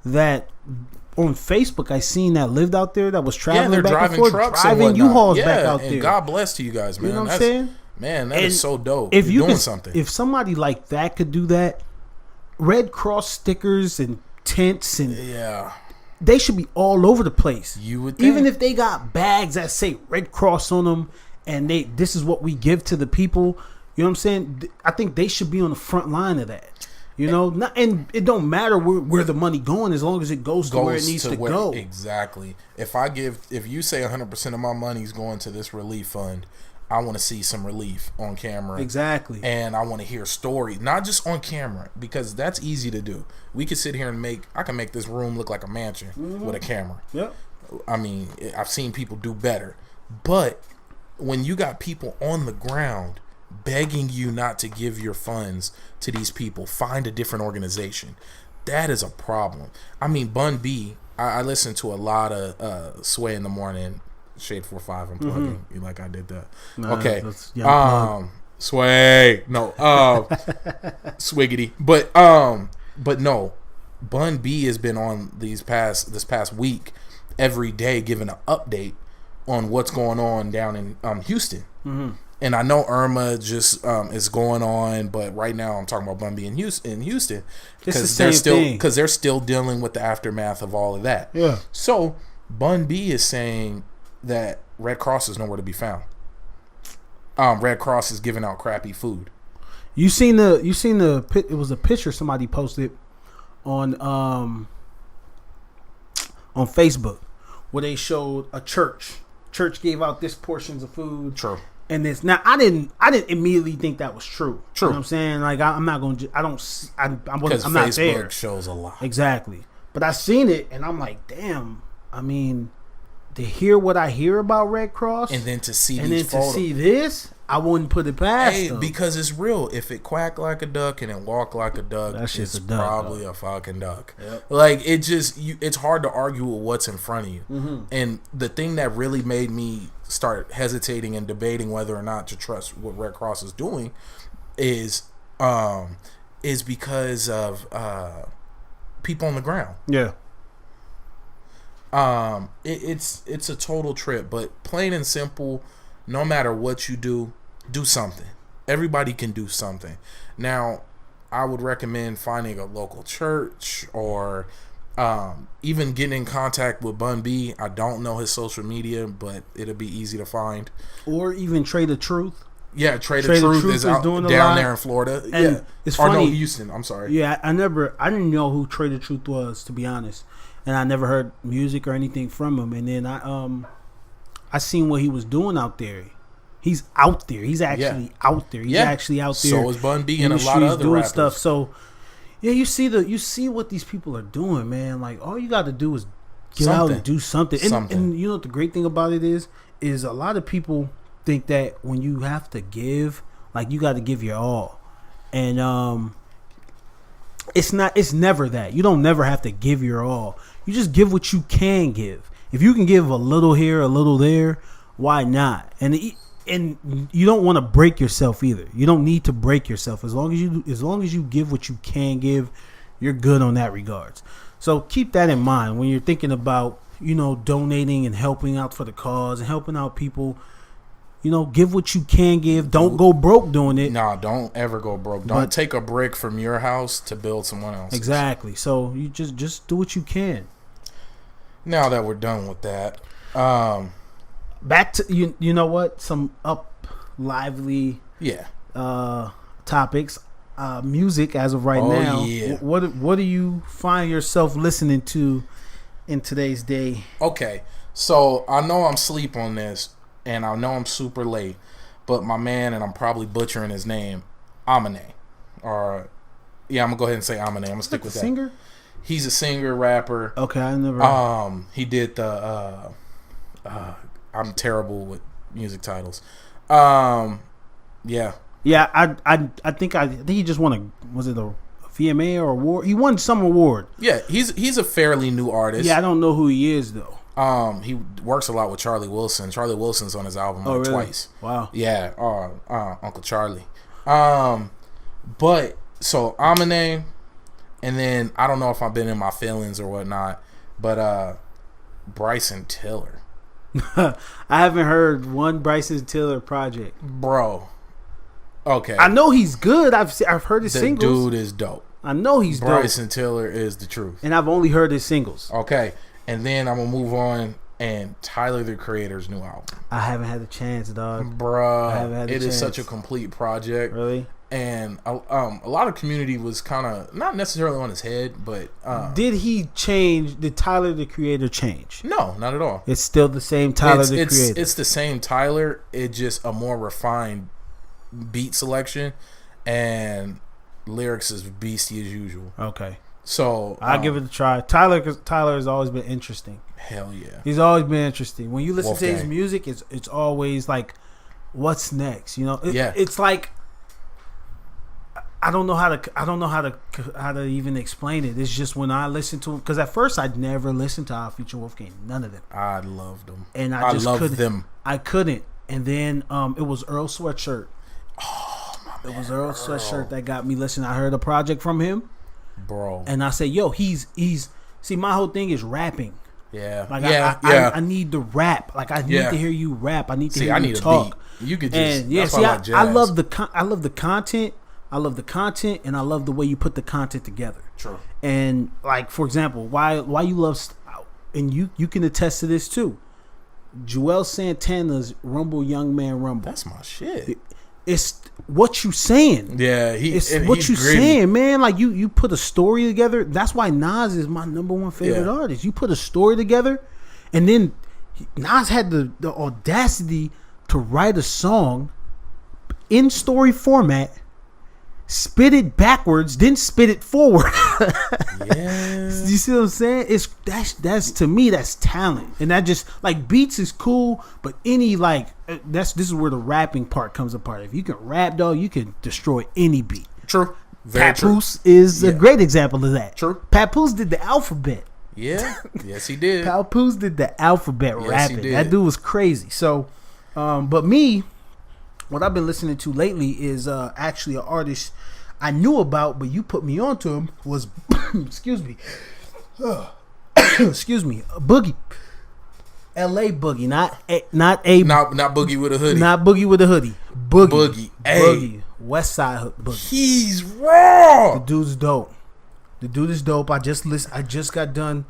that on Facebook I seen that lived out there that was traveling they're back driving and forth, trucks driving and U-Hauls whatnot. back out and there. God bless to you guys, man. You know what I'm saying? Man, that is so dope. If You're you doing could, something. If somebody like that could do that, Red Cross stickers and tents and they should be all over the place. You would think. Even if they got bags that say Red Cross on them and this is what we give to the people, you know what I'm saying? I think they should be on the front line of that. You know, and it don't matter where the money going as long as it goes to where it needs to go. Exactly. If you say 100% of my money's going to this relief fund, I want to see some relief on camera. Exactly. And I want to hear stories, not just on camera, because that's easy to do. We could sit here and I can make this room look like a mansion with a camera. Yep. I mean, I've seen people do better. But when you got people on the ground begging you not to give your funds to these people, find a different organization, that is a problem. I mean, Bun B, I listen to a lot of Sway in the Morning, Shade 45, I'm plugging you like I did that. Nah, okay. Sway. No, Swiggity. But no, Bun B has been on this past week every day giving an update on what's going on down in Houston. Mm-hmm. And I know Irma just is going on, but right now I'm talking about Bun B in Houston because they're still dealing with the aftermath of all of that. Yeah. So Bun B is saying that Red Cross is nowhere to be found. Red Cross is giving out crappy food. You seen the it was a picture somebody posted on Facebook where they showed a church. Church gave out this portions of food. True. And this now I didn't immediately think that was true. True. You know what I'm saying? Like I'm not going to I'm not there. Facebook shows a lot. Exactly. But I seen it and I'm like, damn. I mean, to hear what I hear about Red Cross and then to see this, I wouldn't put it past them. Because it's real. If it quack like a duck and it walk like a duck, it's probably a fucking duck. Yep. Like it's hard to argue with what's in front of you. Mm-hmm. And the thing that really made me start hesitating and debating whether or not to trust what Red Cross is doing is because of people on the ground. Yeah. It's a total trip, but plain and simple, no matter what you do something. Everybody can do something. Now, I would recommend finding a local church or even getting in contact with Bun B. I don't know his social media, but it'll be easy to find. Or even Trade of Truth. Yeah, Trade of Truth is out down there in Florida. And yeah, it's funny. No, Houston. I'm sorry. Yeah, I didn't know who Trade of Truth was, to be honest, and I never heard music or anything from him. And then I seen what he was doing out there. He's out there. He's actually out there. He's actually out there. So is Bun B and a lot of other doing rappers. stuff. So yeah, you see what these people are doing, man. Like all you got to do is get out and do something. And you know what the great thing about it is a lot of people think that when you have to give, like you got to give your all, and it's never that. You don't never have to give your all. You just give what you can give. If you can give a little here, a little there, why not? And you don't want to break yourself either. You don't need to break yourself. As long as you give what you can give, you're good on that regards. So keep that in mind when you're thinking about, donating and helping out for the cause and helping out people. give what you can give. Don't go broke doing it. Nah, don't ever go broke. Don't take a brick from your house to build someone else's. Exactly. So you just do what you can. Now that we're done with that, back to you know what? Some lively topics. Music as of right now. Yeah. What do you find yourself listening to in today's day? Okay, so I know I'm sleep on this, and I know I'm super late, but my man, and I'm probably butchering his name, Amine, I'm gonna go ahead and say Amine. I'm gonna stick with that. Singer? He's a singer, rapper. Okay, I never. He did the. I'm terrible with music titles. Yeah. Yeah, I think he just won was it a VMA or award? He won some award. Yeah, he's a fairly new artist. Yeah, I don't know who he is though. He works a lot with Charlie Wilson. Charlie Wilson's on his album really? twice. Wow. Yeah, Uncle Charlie. But so Amine, and then I don't know if I've been in my feelings or whatnot, but Bryson Tiller. I haven't heard one Bryson Tiller project, bro. Okay, I know he's good. I've heard his singles. Dude is dope. I know he's Bryson dope. Tiller is the truth, and I've only heard his singles. Okay, and then I'm gonna move on. And Tyler the Creator's new album. I haven't had a chance, dog. Bruh, it is such a complete project. Really? And a lot of community was kind of not necessarily on his head, but did he change? Did Tyler the Creator change? No, not at all. It's still the same Tyler the Creator. It's the same Tyler. It just a more refined beat selection and lyrics is beastie as usual. Okay. So I'll give it a try. Tyler has always been interesting. Hell yeah, he's always been interesting. When you listen Wolfgang. to his music, it's always like, what's next? Yeah. It's like I don't know how to even explain it. It's just when I listen to him, because at first I'd never listened to Our Future Wolfgang, none of them. I loved them, and I just loved couldn't. them. I couldn't, and then it was Earl Sweatshirt. Oh my! It was Earl Sweatshirt that got me listening. I heard a project from him, bro, and I said, "Yo, he's." See, my whole thing is rapping. Yeah, like yeah. I need to rap. Like I need to hear you rap. I need to hear you talk. A beat. You could just I love the content. I love the content, and I love the way you put the content together. True. And like for example, why you love, and you can attest to this too. Joel Santana's "Rumble Young Man Rumble." That's my shit. It's what you saying. Yeah, it's what you saying, man. Like you put a story together. That's why Nas is my number one favorite artist. You put a story together, and then Nas had the audacity to write a song in story format, spit it backwards, then spit it forward. Yeah, you see what I'm saying? That's to me, that's talent, and that just like beats is cool, but any this is where the rapping part comes apart. If you can rap, dog, you can destroy any beat. True. Very Papoose is a great example of that. True. Papoose did the alphabet. Yeah. Yes, he did. Papoose did the alphabet rapping. He did. That dude was crazy. So, but me, what I've been listening to lately is actually an artist I knew about, but you put me onto him, was excuse me, Boogie, L.A. Boogie, not Boogie with a hoodie, not Boogie with a hoodie, Boogie, hey. West Side Boogie. He's raw. The dude's dope. The dude is dope. I just got done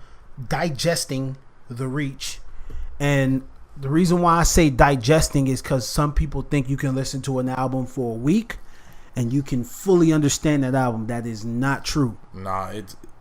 digesting The Reach, and the reason why I say digesting is because some people think you can listen to an album for a week and you can fully understand that album. That is not true. Nah,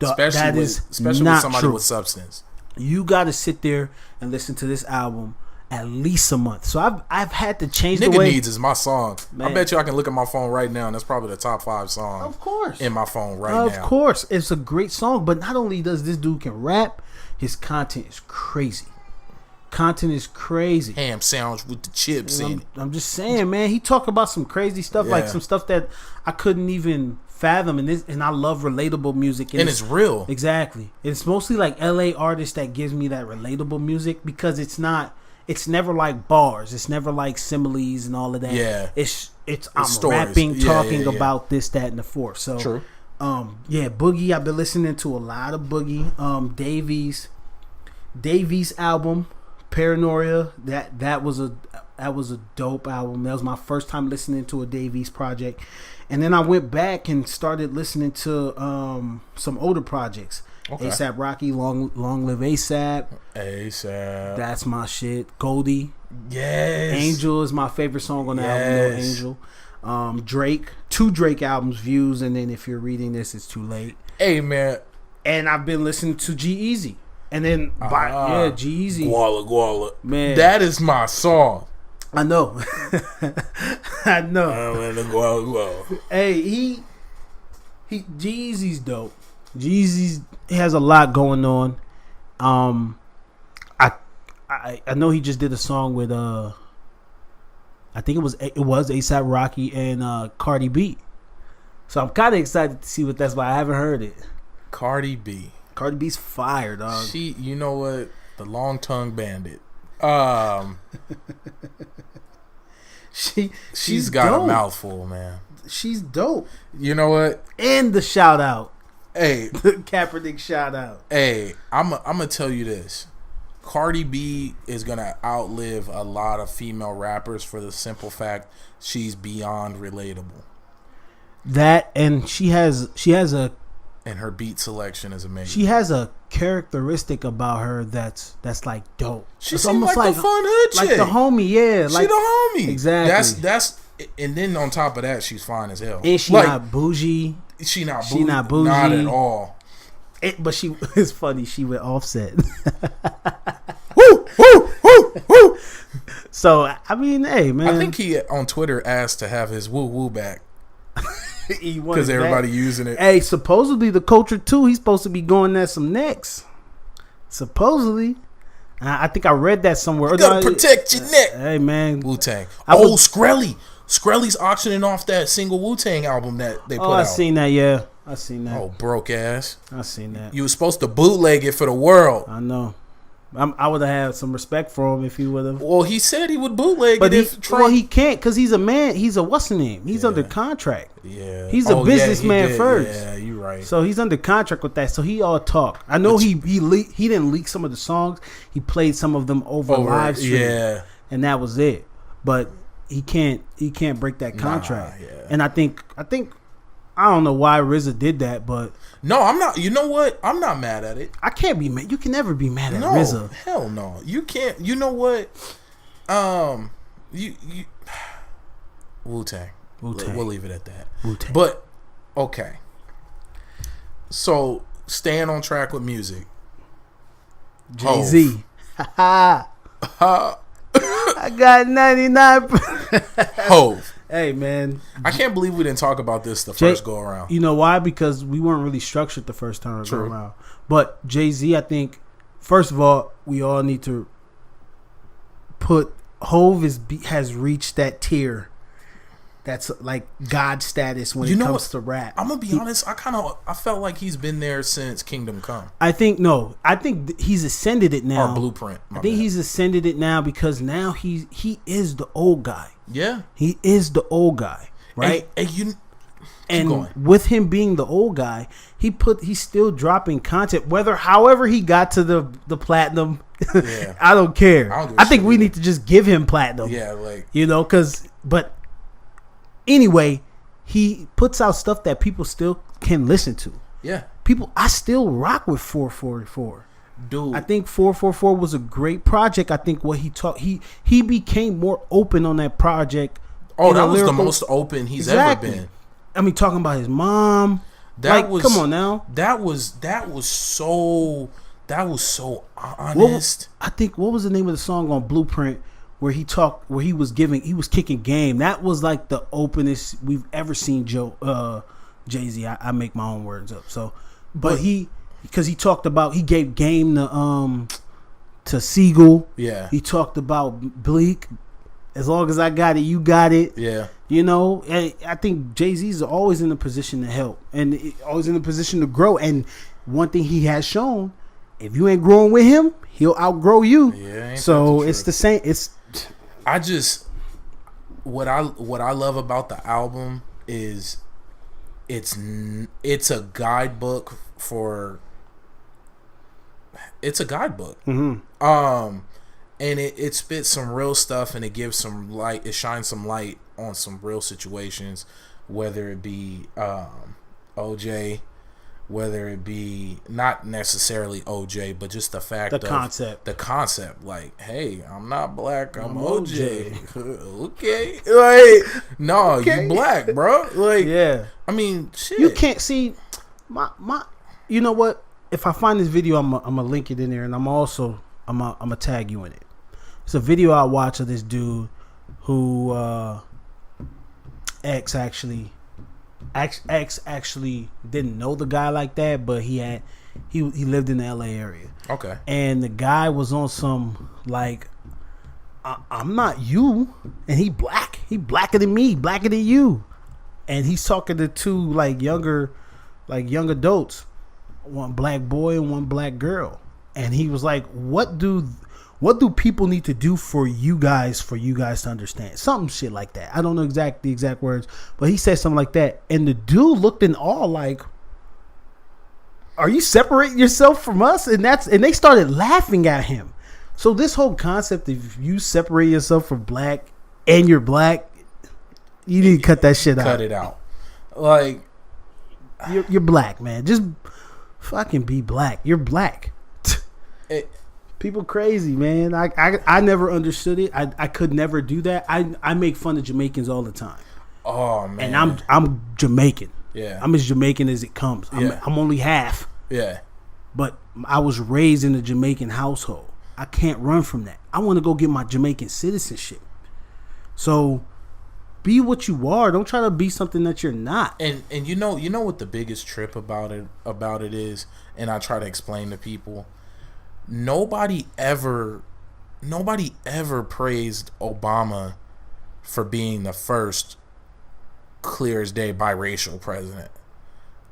especially with somebody with substance. You got to sit there and listen to this album at least a month. So I've had to change the way. Nigga Needs is my song. Man. I bet you I can look at my phone right now and that's probably the top 5 song. Of course. In my phone now. Of course. It's a great song, but not only does this dude can rap, his content is crazy. Ham sandwich with the chips in it. I'm just saying, man. He talk about some crazy stuff, like some stuff that I couldn't even fathom. And I love relatable music, and it's real. Exactly. It's mostly like LA artists that gives me that relatable music, because it's never like bars. It's never like similes and all of that. Yeah. It's I'm stories. rapping, talking about this, that, and the fourth. So true. Boogie. I've been listening to a lot of Boogie. Davies album, Paranoia. That was That was a dope album. That was my first time listening to a Dave East project. And then I went back and started listening to some older projects. Okay. ASAP Rocky, Long Live ASAP. ASAP. That's my shit. Goldie. Yes. Angel is my favorite song on the album. Angel. Drake. 2 Drake albums, Views, and then if you're reading this, it's too late. Hey, man. And I've been listening to G-Eazy. And then, G-Eazy. Guala. Man. That is my song. I know. I know. Guala. Hey, he G-Eazy's dope. G-Eazy has a lot going on. I know he just did a song with I think it was ASAP Rocky and Cardi B. So I'm kind of excited to see what that's about. I haven't heard it. Cardi B's fire, dog. She, you know what? The long tongue bandit. She's got dope. A mouthful, man. She's dope. You know what? And the shout out. Hey, the Kaepernick shout out. Hey, I'm gonna tell you this. Cardi B is gonna outlive a lot of female rappers for the simple fact she's beyond relatable. That, and she has a, and her beat selection is amazing. She has a characteristic about her that's like dope. She seems like the fun hood chick, like the homie, yeah. She the homie, exactly. That's, and then on top of that, she's fine as hell. And she not bougie. She not bougie. Not at all. But it's funny. She went Offset. Woo. So I mean, hey man. I think he on Twitter asked to have his woo back. Because everybody using it. Hey, supposedly the Culture 2, he's supposed to be going at some necks. Supposedly. I think I read that somewhere. You gotta protect your neck. Hey man. Wu-Tang. Skrelly. Skrelly's auctioning off that single Wu-Tang album that they put out. I seen that, yeah. I seen that. Oh, broke ass. I seen that. You were supposed to bootleg it for the world. I know. I would have had some respect for him if he would have. Well, he said he would bootleg it. He can't because he's a man. He's a what's the name? He's under contract. Yeah, he's a businessman first. Yeah, you're right. So he's under contract with that. So he all talk. I know he didn't leak some of the songs. He played some of them over live stream. And that was it. But he can't break that contract. And I think I don't know why RZA did that, but no, I'm not. You know what? I'm not mad at it. I can't be mad. You can never be mad at RZA. Hell no. You can't. You know what? You Wu-Tang. We'll leave it at that. Wu-Tang. But okay. So staying on track with music. Jay-Z. I got 99. Hove. Hey man, I can't believe we didn't talk about this the first go around. You know why? Because we weren't really structured the first time go around. But Jay-Z, I think, first of all, we all need to put Hove has reached that tier that's like God status when it comes to rap. I'm gonna be honest. I felt like he's been there since Kingdom Come. I think he's ascended it now. Or Blueprint. I think he's ascended it now because now he is the old guy. Yeah, he is the old guy, right? And with him being the old guy, he's still dropping content. However he got to the platinum, yeah. I don't care. I think we need to just give him platinum. Yeah, like but anyway, he puts out stuff that people still can listen to. Yeah, I still rock with 444. Dude, I think 444 was a great project. I think what he became more open on that project. Oh, that was the most open he's ever been. I mean, talking about his mom. Come on now. That was so honest. What was the name of the song on Blueprint where he was kicking game? That was like the openest we've ever seen Jay-Z. I make my own words up. So, but because he talked about, he gave game to Siegel. Yeah. He talked about Bleak. As long as I got it, you got it. Yeah. I think Jay-Z's always in a position to help and always in a position to grow. And one thing he has shown, if you ain't growing with him, he'll outgrow you. Yeah. So it's the same. What I love about the album is it's a guidebook for. It's a guidebook. Mm-hmm. And it spits some real stuff, and it gives some light. It shines some light on some real situations, whether it be OJ, whether it be not necessarily OJ, but just the fact the concept. Like, hey, I'm not black, I'm OJ. Okay, like, no, okay. You black, bro. Like, yeah. I mean, shit. You can't see my. You know what? If I find this video, I'm gonna link it in there, and I'm gonna tag you in it. It's a video I watched of this dude who X actually didn't know the guy like that, but he lived in the LA area. Okay. And the guy was on some like, I'm not you, and he black. He blacker than me, blacker than you, and he's talking to two like young adults, one black boy and one black girl, and he was like, what do people need to do for you guys to understand? Something shit like that. I don't know the exact words, but he said something like that. And the dude looked in awe like, are you separating yourself from us? And they started laughing at him. So this whole concept of you separate yourself from black and you're black, you need to cut that shit out. Cut it out. Like, you're black, man. Just fucking be black. You're black. People crazy, man. I never understood it. I could never do that. I make fun of Jamaicans all the time. Oh man. And I'm Jamaican. Yeah. I'm as Jamaican as it comes. Yeah. I'm only half. Yeah. But I was raised in a Jamaican household. I can't run from that. I want to go get my Jamaican citizenship. So be what you are. Don't try to be something that you're not. And you know what the biggest trip about it is, and I try to explain to people. Nobody ever praised Obama for being the first clear as day biracial president.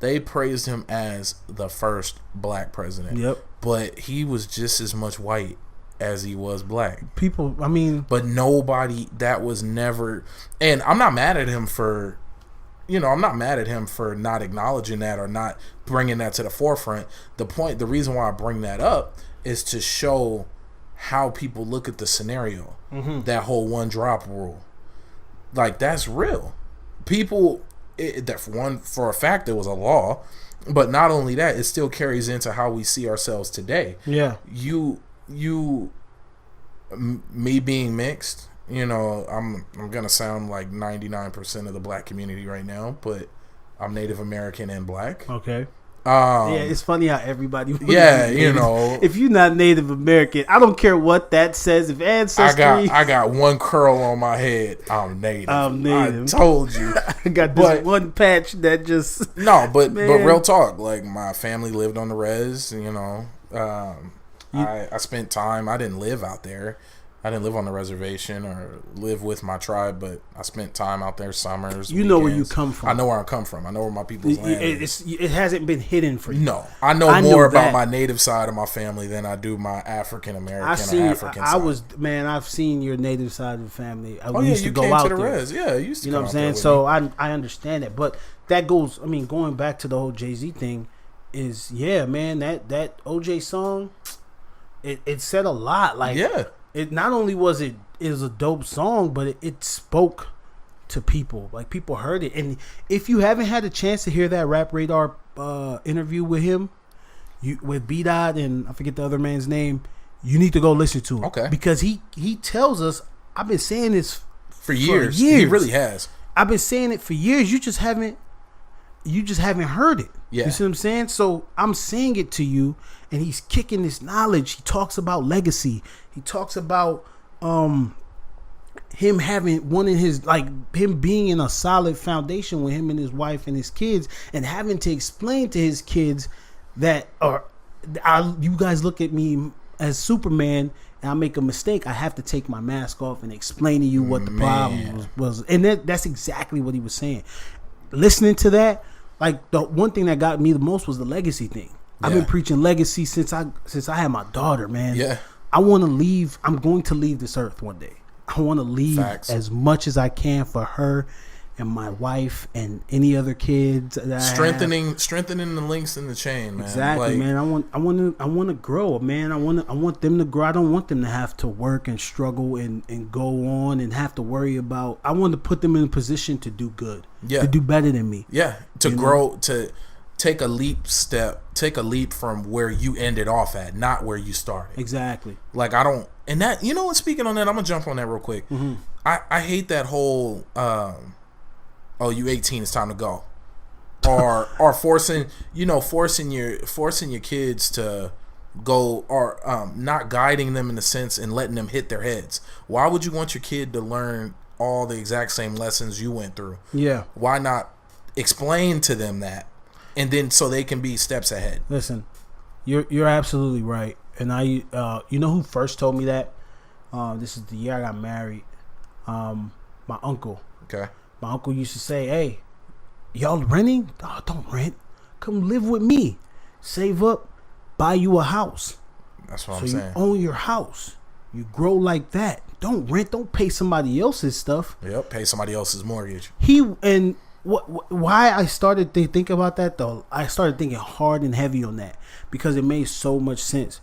They praised him as the first black president. Yep. But he was just as much white as he was black. People, I mean, but nobody, that was never, and I'm not mad at him for, I'm not mad at him for not acknowledging that or not bringing that to the forefront. The reason why I bring that up is to show how people look at the scenario. Mm-hmm. That whole one drop rule, like, that's real. People, for a fact, it was a law, but not only that, it still carries into how we see ourselves today. Yeah, me being mixed, I'm gonna sound like 99% of the black community right now, but I'm Native American and black. Okay. Yeah, it's funny how everybody. Yeah, if you're not Native American, I don't care what that says. If ancestry, I got one curl on my head. I'm Native. I told you. I got this one patch that just no, but real talk. Like, my family lived on the res. I spent time. I didn't live out there. I didn't live on the reservation or live with my tribe, but I spent time out there summers. You know where you come from. I know where I come from. I know where my people's land is. It hasn't been hidden for you. No. I know more about my native side of my family than I do my African American or African side. I've seen your native side of the family. You used to go out to the res. Yeah, you used to. You know what I'm saying? So I understand it. But that goes, going back to the whole Jay-Z thing is, yeah, man, that OJ song, it said a lot. Like, yeah. It not only was it was a dope song, but it spoke to people. Like, people heard it. And if you haven't had a chance to hear that Rap Radar interview with him, with B-Dot and I forget the other man's name, you need to go listen to it. Okay. Because he tells us, I've been saying this for years. He really has. I've been saying it for years. You just haven't heard it. Yeah. You see what I'm saying? So I'm saying it to you, and he's kicking this knowledge. He talks about legacy. He talks about him having one in his, like, him being in a solid foundation with him and his wife and his kids, and having to explain to his kids that, you guys look at me as Superman, and I make a mistake, I have to take my mask off and explain to you what the problem was. And that's exactly what he was saying. Listening to that, like, the one thing that got me the most was the legacy thing. Yeah. I've been preaching legacy since I had my daughter, man. Yeah. I want to leave. I'm going to leave this earth one day. I want to leave as much as I can for her and my wife and any other kids that strengthening the links in the chain, man. Exactly, man. I want to grow, man. I want them to grow. I don't want them to have to work and struggle and go on and have to worry about. I want to put them in a position to do good, to do better than me. Yeah, to grow, to take a leap from where you ended off at, not where you started. Exactly. Like I don't, and that, you know what? Speaking on that, I'm gonna jump on that real quick. Mm-hmm. I hate that whole. Oh, you 18, it's time to go, or forcing your kids to go, or not guiding them in a sense and letting them hit their heads. Why would you want your kid to learn all the exact same lessons you went through? Yeah. Why not explain to them that, and then so they can be steps ahead? Listen, you're absolutely right, and you know who first told me that? This is the year I got married. My uncle. Okay. My uncle used to say, "Hey, y'all renting? Oh, don't rent. Come live with me. Save up, buy you a house. That's what I'm saying. You own your house. You grow like that. Don't rent. Don't pay somebody else's stuff." Yep, pay somebody else's mortgage. Why I started to think about that though? I started thinking hard and heavy on that because it made so much sense.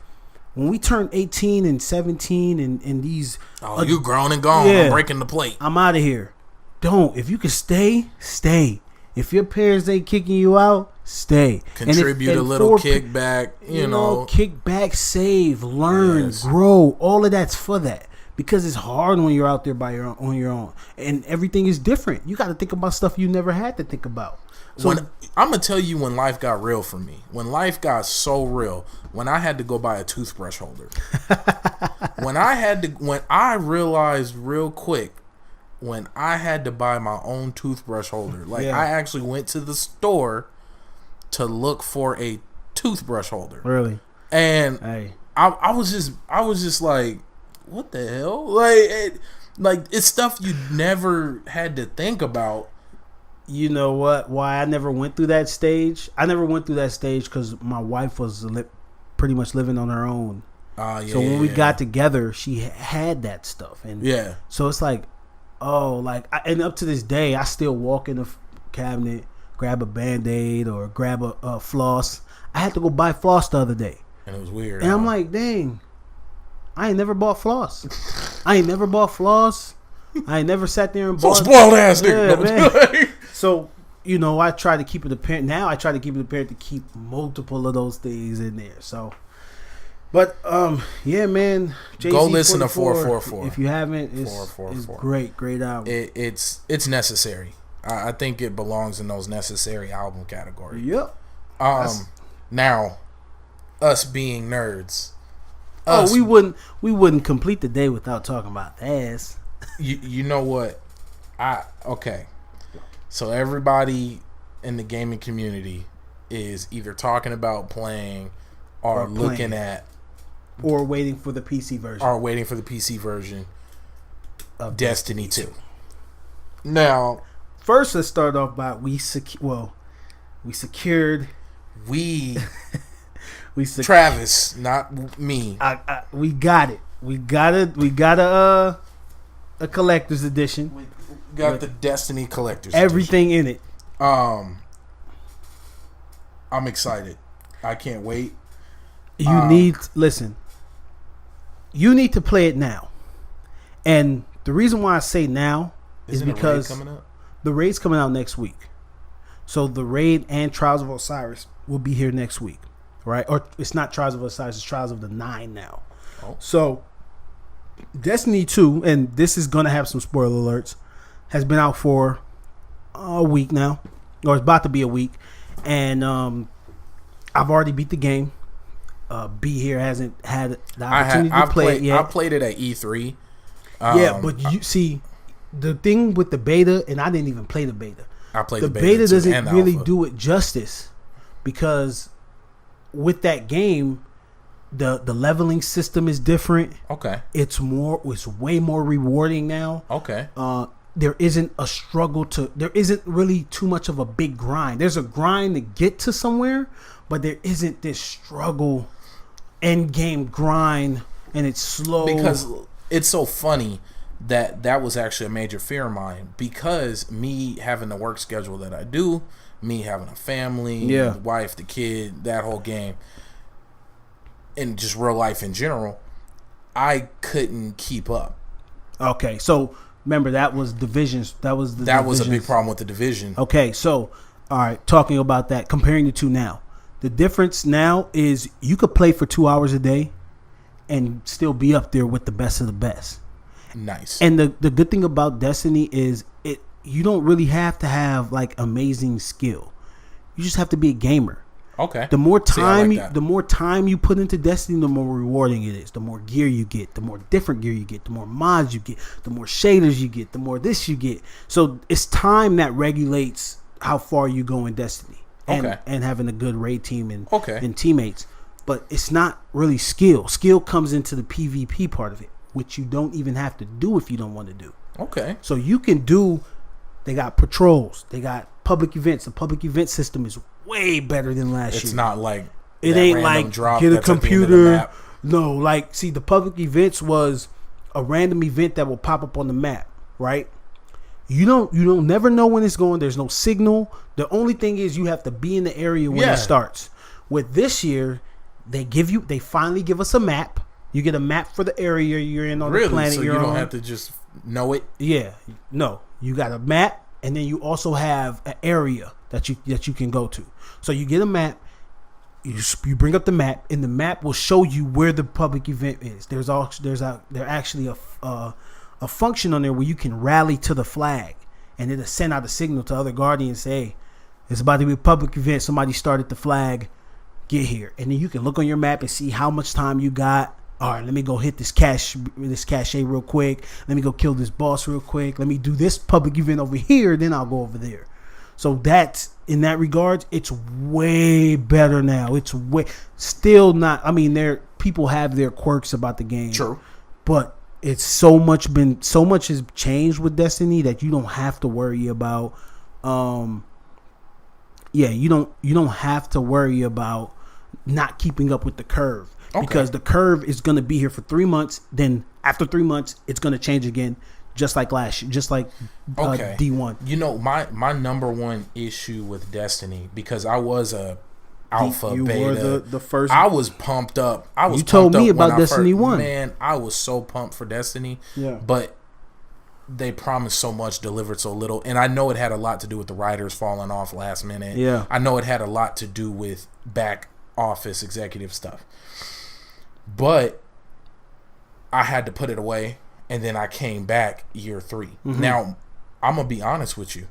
When we turned 18 and 17 and these... Oh, you grown and gone. Yeah, I'm breaking the plate. I'm out of here. Don't. If you can stay, stay. If your parents ain't kicking you out, stay. Contribute a little kickback, you know. Kickback, save, learn, grow. All of that's for that. Because it's hard when you're out there on your own. And everything is different. You got to think about stuff you never had to think about. So I'm going to tell you when life got real for me. When life got so real, when I had to go buy a toothbrush holder. when I realized real quick, when I had to buy my own toothbrush holder. Like, I actually went to the store to look for a toothbrush holder. Really? And I was just like, what the hell? Like it's stuff you never had to think about. You know what? Why I never went through that stage? I never went through that stage because my wife was pretty much living on her own. So when we got together, she had that stuff. And so it's like, and up to this day, I still walk in the cabinet, grab a Band-Aid or grab a floss. I had to go buy floss the other day. And it was weird. And I'm like, dang, I ain't never bought floss. I ain't never sat there and bought. So spoiled ass nigga. So, I try to keep it apparent. Now I try to keep it apparent to keep multiple of those things in there. So, but yeah, man. Jay-Z go listen 44, to 444. If you haven't, it's great album. It's necessary. I think it belongs in those necessary album category. Yep. Now, us being nerds. We wouldn't complete the day without talking about ass. You know what? Okay. So everybody in the gaming community is either talking about playing or looking at or waiting for the PC version. Of Destiny 2. Now, first let's start off by we secured Travis, not me. We got it. We got a collector's edition. We got the Destiny collector's everything edition. In it. I'm excited. I can't wait. You need to play it now. And the reason why I say now is because the raid's coming out next week. So the raid and Trials of Osiris will be here next week. Right? Or it's not Trials of Osiris, it's Trials of the 9 now. Oh. So Destiny 2, and this is going to have some spoiler alerts, has been out for a week now. Or it's about to be a week. And I've already beat the game. B here hasn't had the opportunity to play it yet. I played it at E3. But you see, the thing with the beta, and I didn't even play the beta. I played the beta doesn't really do it justice because with that game, the leveling system is different. Okay. It's way more rewarding now. Okay. There isn't there isn't really too much of a big grind. There's a grind to get to somewhere, but there isn't this struggle end game grind, and it's slow. Because it's so funny that was actually a major fear of mine, because me having the work schedule that I do, me having a family, the wife, the kid, that whole game, and just real life in general, I couldn't keep up. Okay, so remember that was divisions. That was a big problem with the division. Okay, so all right, talking about that, comparing the two now, the difference now is you could play for 2 hours a day and still be up there with the best of the best. Nice. And the good thing about Destiny is you don't really have to have like amazing skill. You just have to be a gamer. Okay. The more time you put into Destiny, the more rewarding it is. The more gear you get, the more different gear you get, the more mods you get, the more shaders you get, the more this you get. So it's time that regulates how far you go in Destiny. And having a good raid team and teammates. But it's not really skill. Skill comes into the PvP part of it, which you don't even have to do if you don't want to do. Okay. So you can do, they got patrols, they got public events. The public event system is way better than last year. It's not like it ain't like get a computer. No, like see, the public events was a random event that will pop up on the map, right? You don't never know when it's going. There's no signal. The only thing is you have to be in the area when it starts. With this year, they finally give us a map. You get a map for the area you're in on the planet. So you don't have to just know it. Yeah, no, you got a map, and then you also have an area that you can go to. So you get a map. You bring up the map, and the map will show you where the public event is. There's actually a function on there where you can rally to the flag, and it'll send out a signal to other guardians, say, hey, it's about to be a public event. Somebody started the flag. Get here. And then you can look on your map and see how much time you got. All right, let me go hit this cache real quick. Let me go kill this boss real quick. Let me do this public event over here. Then I'll go over there. So that's, in that regard, it's way better now. It's still not, I mean, people have their quirks about the game. True. But it's so much has changed with Destiny that you don't have to worry about you don't have to worry about not keeping up with the curve, because the curve is going to be here for 3 months. Then after 3 months, it's going to change again, just like D1. You know, my number one issue with Destiny, because I was a alpha, you beta. were the first. I was pumped up. You told me about Destiny 1. Man, I was so pumped for Destiny. Yeah. But they promised so much, delivered so little. And I know it had a lot to do with the writers falling off last minute. Yeah. I know it had a lot to do with back office executive stuff. But I had to put it away, and then I came back year 3. Mm-hmm. Now, I'm going to be honest with you.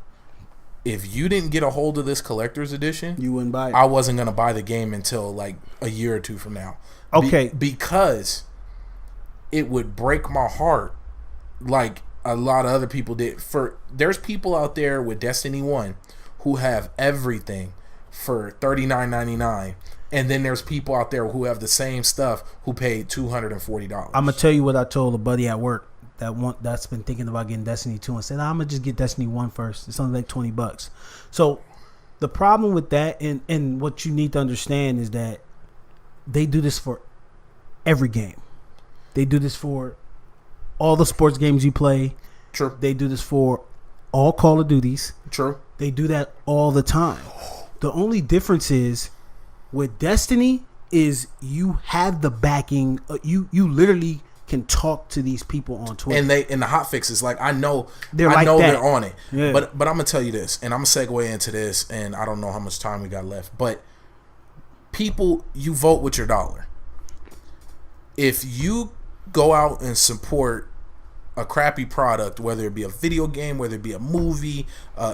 If you didn't get a hold of this collector's edition, you wouldn't buy it. I wasn't going to buy the game until like a year or 2 from now. Okay. Because it would break my heart like a lot of other people did. There's people out there with Destiny 1 who have everything for $39.99, and then there's people out there who have the same stuff who paid $240. I'm gonna tell you what I told a buddy at work that's been thinking about getting Destiny 2, and said, I'm gonna just get Destiny 1 first. It's only like $20. So the problem with that, and what you need to understand, is that they do this for every game. They do this for all the sports games you play. True. They do this for all Call of Duties. True. They do that all the time. The only difference is with Destiny is you have the backing. You literally can talk to these people on Twitter. And the hot fixes, like I know they're on it. Yeah. But I'm gonna tell you this, and I'm gonna segue into this, and I don't know how much time we got left, but people, you vote with your dollar. If you go out and support a crappy product, whether it be a video game, whether it be a movie,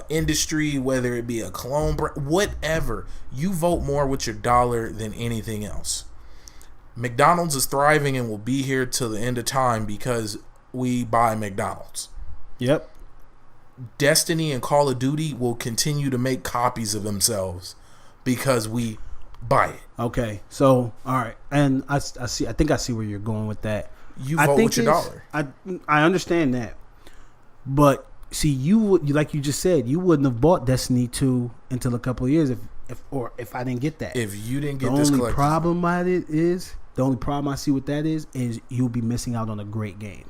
industry, whether it be a cologne, whatever, you vote more with your dollar than anything else. McDonald's is thriving and will be here till the end of time because we buy McDonald's. Yep. Destiny and Call of Duty will continue to make copies of themselves because we buy it. Okay, so all right, and I think I see where you're going with that. You vote with your dollar. I understand that, but see, like you just said, you wouldn't have bought Destiny 2 until a couple of years if I didn't get that. If you didn't get the this, only problem I see with that is you'll be missing out on a great game.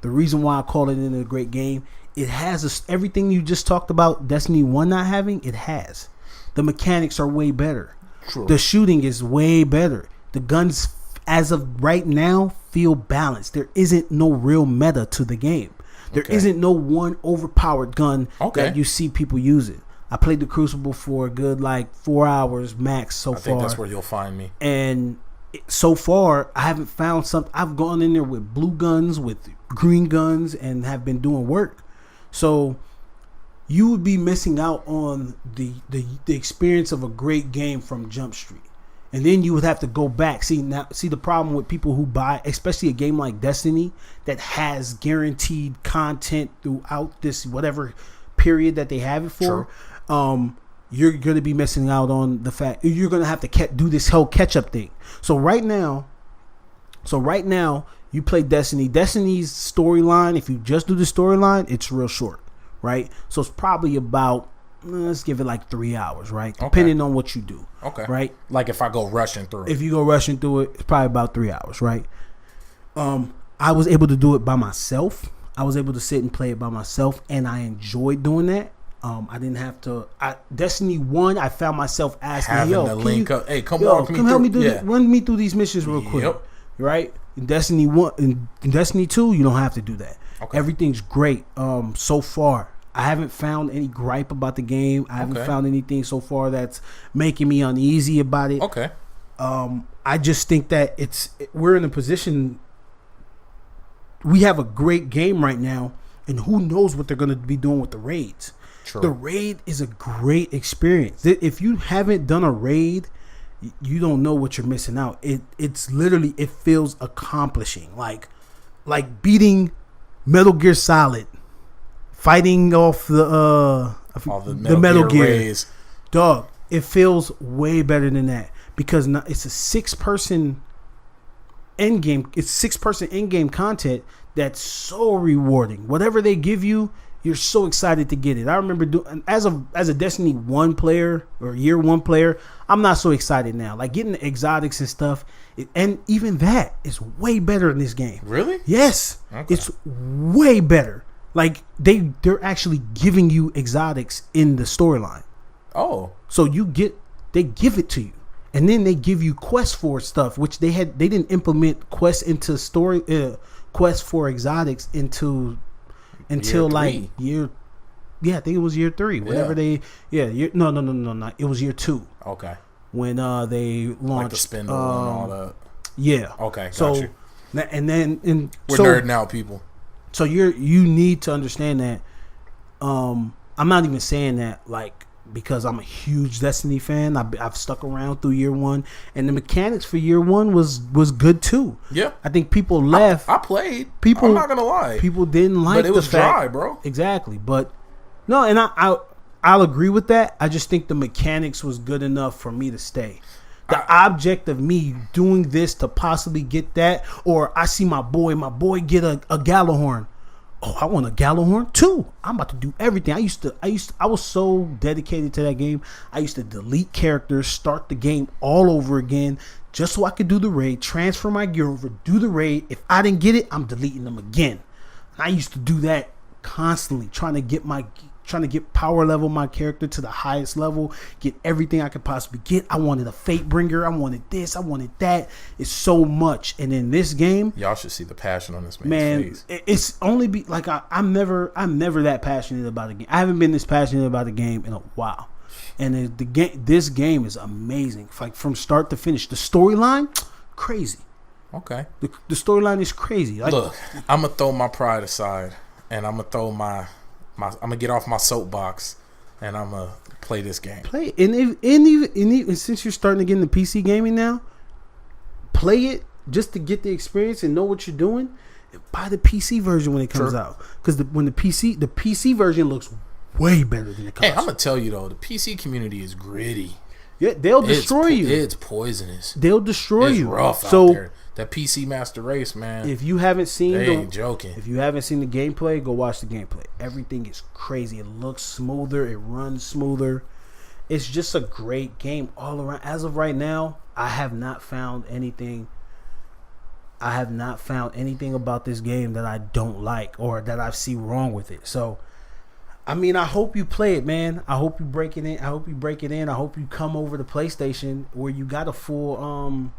The reason why I call it a great game, it has everything you just talked about Destiny 1 not having, it has. The mechanics are way better. True. The shooting is way better. The guns, as of right now, feel balanced. There isn't no real meta to the game. There isn't no one overpowered gun that you see people using. I played the Crucible for a good 4 hours max so far. I think that's where you'll find me. And so far, I haven't found something. I've gone in there with blue guns, with green guns, and have been doing work. So you would be missing out on the experience of a great game from Jump Street. And then you would have to go back. See the problem with people who buy, especially a game like Destiny that has guaranteed content throughout this whatever period that they have it for. You're going to be missing out on the fact you're going to have to do this whole catch-up thing. So right now you play Destiny. Destiny's storyline, if you just do the storyline, it's real short, right? So it's probably about, let's give it 3 hours, right? Depending on what you do. Okay. Right? Like if I go rushing through it. If you go rushing through it, it's probably about 3 hours, right? I was able to do it by myself. I was able to sit and play it by myself, and I enjoyed doing that. I didn't have to. Destiny 1, I found myself asking, having to link up. Hey, come help me do run me through these missions real quick. Right? In Destiny 1, in Destiny 2, you don't have to do that. Okay. Everything's great. So far, I haven't found any gripe about the game. I haven't found anything so far that's making me uneasy about it. Okay. I just think that we're in a position. We have a great game right now, and who knows what they're going to be doing with the raids. True. The raid is a great experience. If you haven't done a raid, you don't know what you're missing out. It's literally, it feels accomplishing. Like beating Metal Gear Solid, fighting off the Metal Gear rays. Dog, it feels way better than that because it's a 6-person end game. It's 6-person in game content that's so rewarding. Whatever they give you, you're so excited to get it. I remember as a Destiny 1 player or year 1 player, I'm not so excited now. Like getting the exotics and stuff, and even that is way better in this game. Really? Yes. Okay. It's way better. Like they're actually giving you exotics in the storyline. Oh. So they give it to you. And then they give you quests for stuff, which they didn't implement quests into story quests for exotics until year I think it was year 3. Whenever it was year 2. Okay. When they launched like the spindle and all that. Yeah. Okay, got you. And we're nerding out, people. So you need to understand that I'm not even saying that because I'm a huge Destiny fan. I've stuck around through year 1, and the mechanics for year 1 was good too. Yeah, I think people left. I played. I'm not gonna lie. People didn't like, but it was dry, bro. Exactly, but no, and I'll agree with that. I just think the mechanics was good enough for me to stay. The object of me doing this to possibly get that, or I see my boy get a Gallahorn. Oh, I want a Gallahorn too. I'm about to do everything. I was so dedicated to that game. I used to delete characters, start the game all over again, just so I could do the raid, transfer my gear over, do the raid. If I didn't get it, I'm deleting them again. I used to do that constantly, trying to get power level my character to the highest level, get everything I could possibly get. I wanted a Fate Bringer. I wanted this. I wanted that. It's so much. And in this game, y'all should see the passion on this man's face. It's only I'm never that passionate about a game. I haven't been this passionate about a game in a while. And this game is amazing. Like from start to finish, the storyline, crazy. Okay. The storyline is crazy. Look, I'm gonna throw my pride aside, and I'm gonna throw I'm gonna get off my soapbox, and I'm gonna play this game. Play it. And even since you're starting to get into PC gaming now, play it just to get the experience and know what you're doing. Buy the PC version when it comes out, because when the PC version looks way better than the console. Hey, I'm gonna tell you though, the PC community is gritty. Yeah, they'll destroy you. It's poisonous. They'll destroy you. It's rough out there. That PC Master Race, man. If you haven't seen ain't joking. If you haven't seen the gameplay, go watch the gameplay. Everything is crazy. It looks smoother. It runs smoother. It's just a great game all around. As of right now, I have not found anything I have not found anything about this game that I don't like or that I see wrong with it. So, I mean, I hope you play it, man. I hope you break it in. I hope you come over to PlayStation where you got a full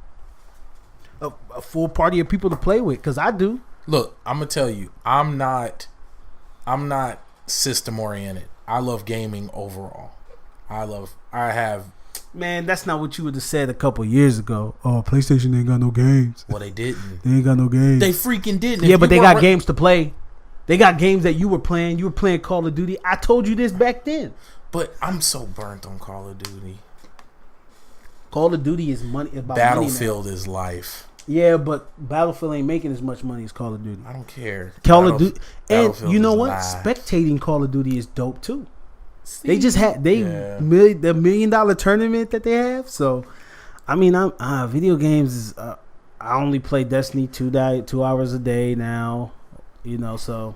a full party of people to play with, because I do. Look, I'm gonna tell you, I'm not system oriented. I love gaming overall. Man, that's not what you would have said a couple years ago. Oh, PlayStation ain't got no games. Well, they didn't. They ain't got no games. They freaking didn't. Yeah, but they got games to play. They got games that you were playing. You were playing Call of Duty. I told you this back then. But I'm so burnt on Call of Duty. Call of Duty is money. About Battlefield money is life. Yeah, but Battlefield ain't making as much money as Call of Duty. I don't care. Call of Duty, and you know what? Live. Spectating Call of Duty is dope too. See? They just had the $1 million tournament that they have. So, I mean, video games is. I only play Destiny 2 hours a day now. You know, so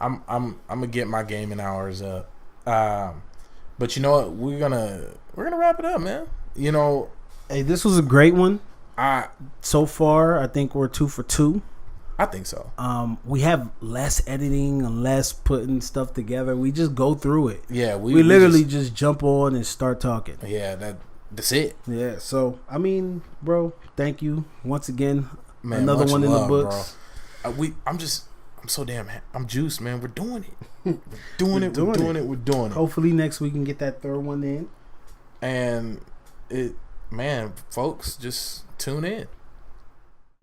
I'm gonna get my gaming hours up. But you know what? We're gonna wrap it up, man. You know, hey, this was a great one. So far, I think we're 2 for 2. I think so. We have less editing and less putting stuff together. We just go through it. Yeah, we literally just jump on and start talking. Yeah, that's it. Yeah, so I mean, bro, thank you once again. Man, another one in the books. Bro. I'm so damn. I'm juiced, man. We're doing it. We're doing it. Hopefully next week we can get that third one in. And man, folks, just tune in.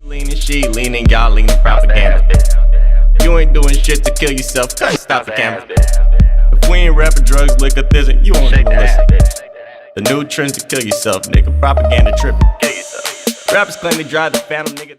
Leaning, she leaning, y'all leaning propaganda. You ain't doing shit to kill yourself, cut and stop the camera. If we ain't rapping drugs, liquor, thizzing, you won't even listen. The new trends to kill yourself, nigga. Propaganda tripping, kill yourself. Rappers claim they drive the phantom, nigga.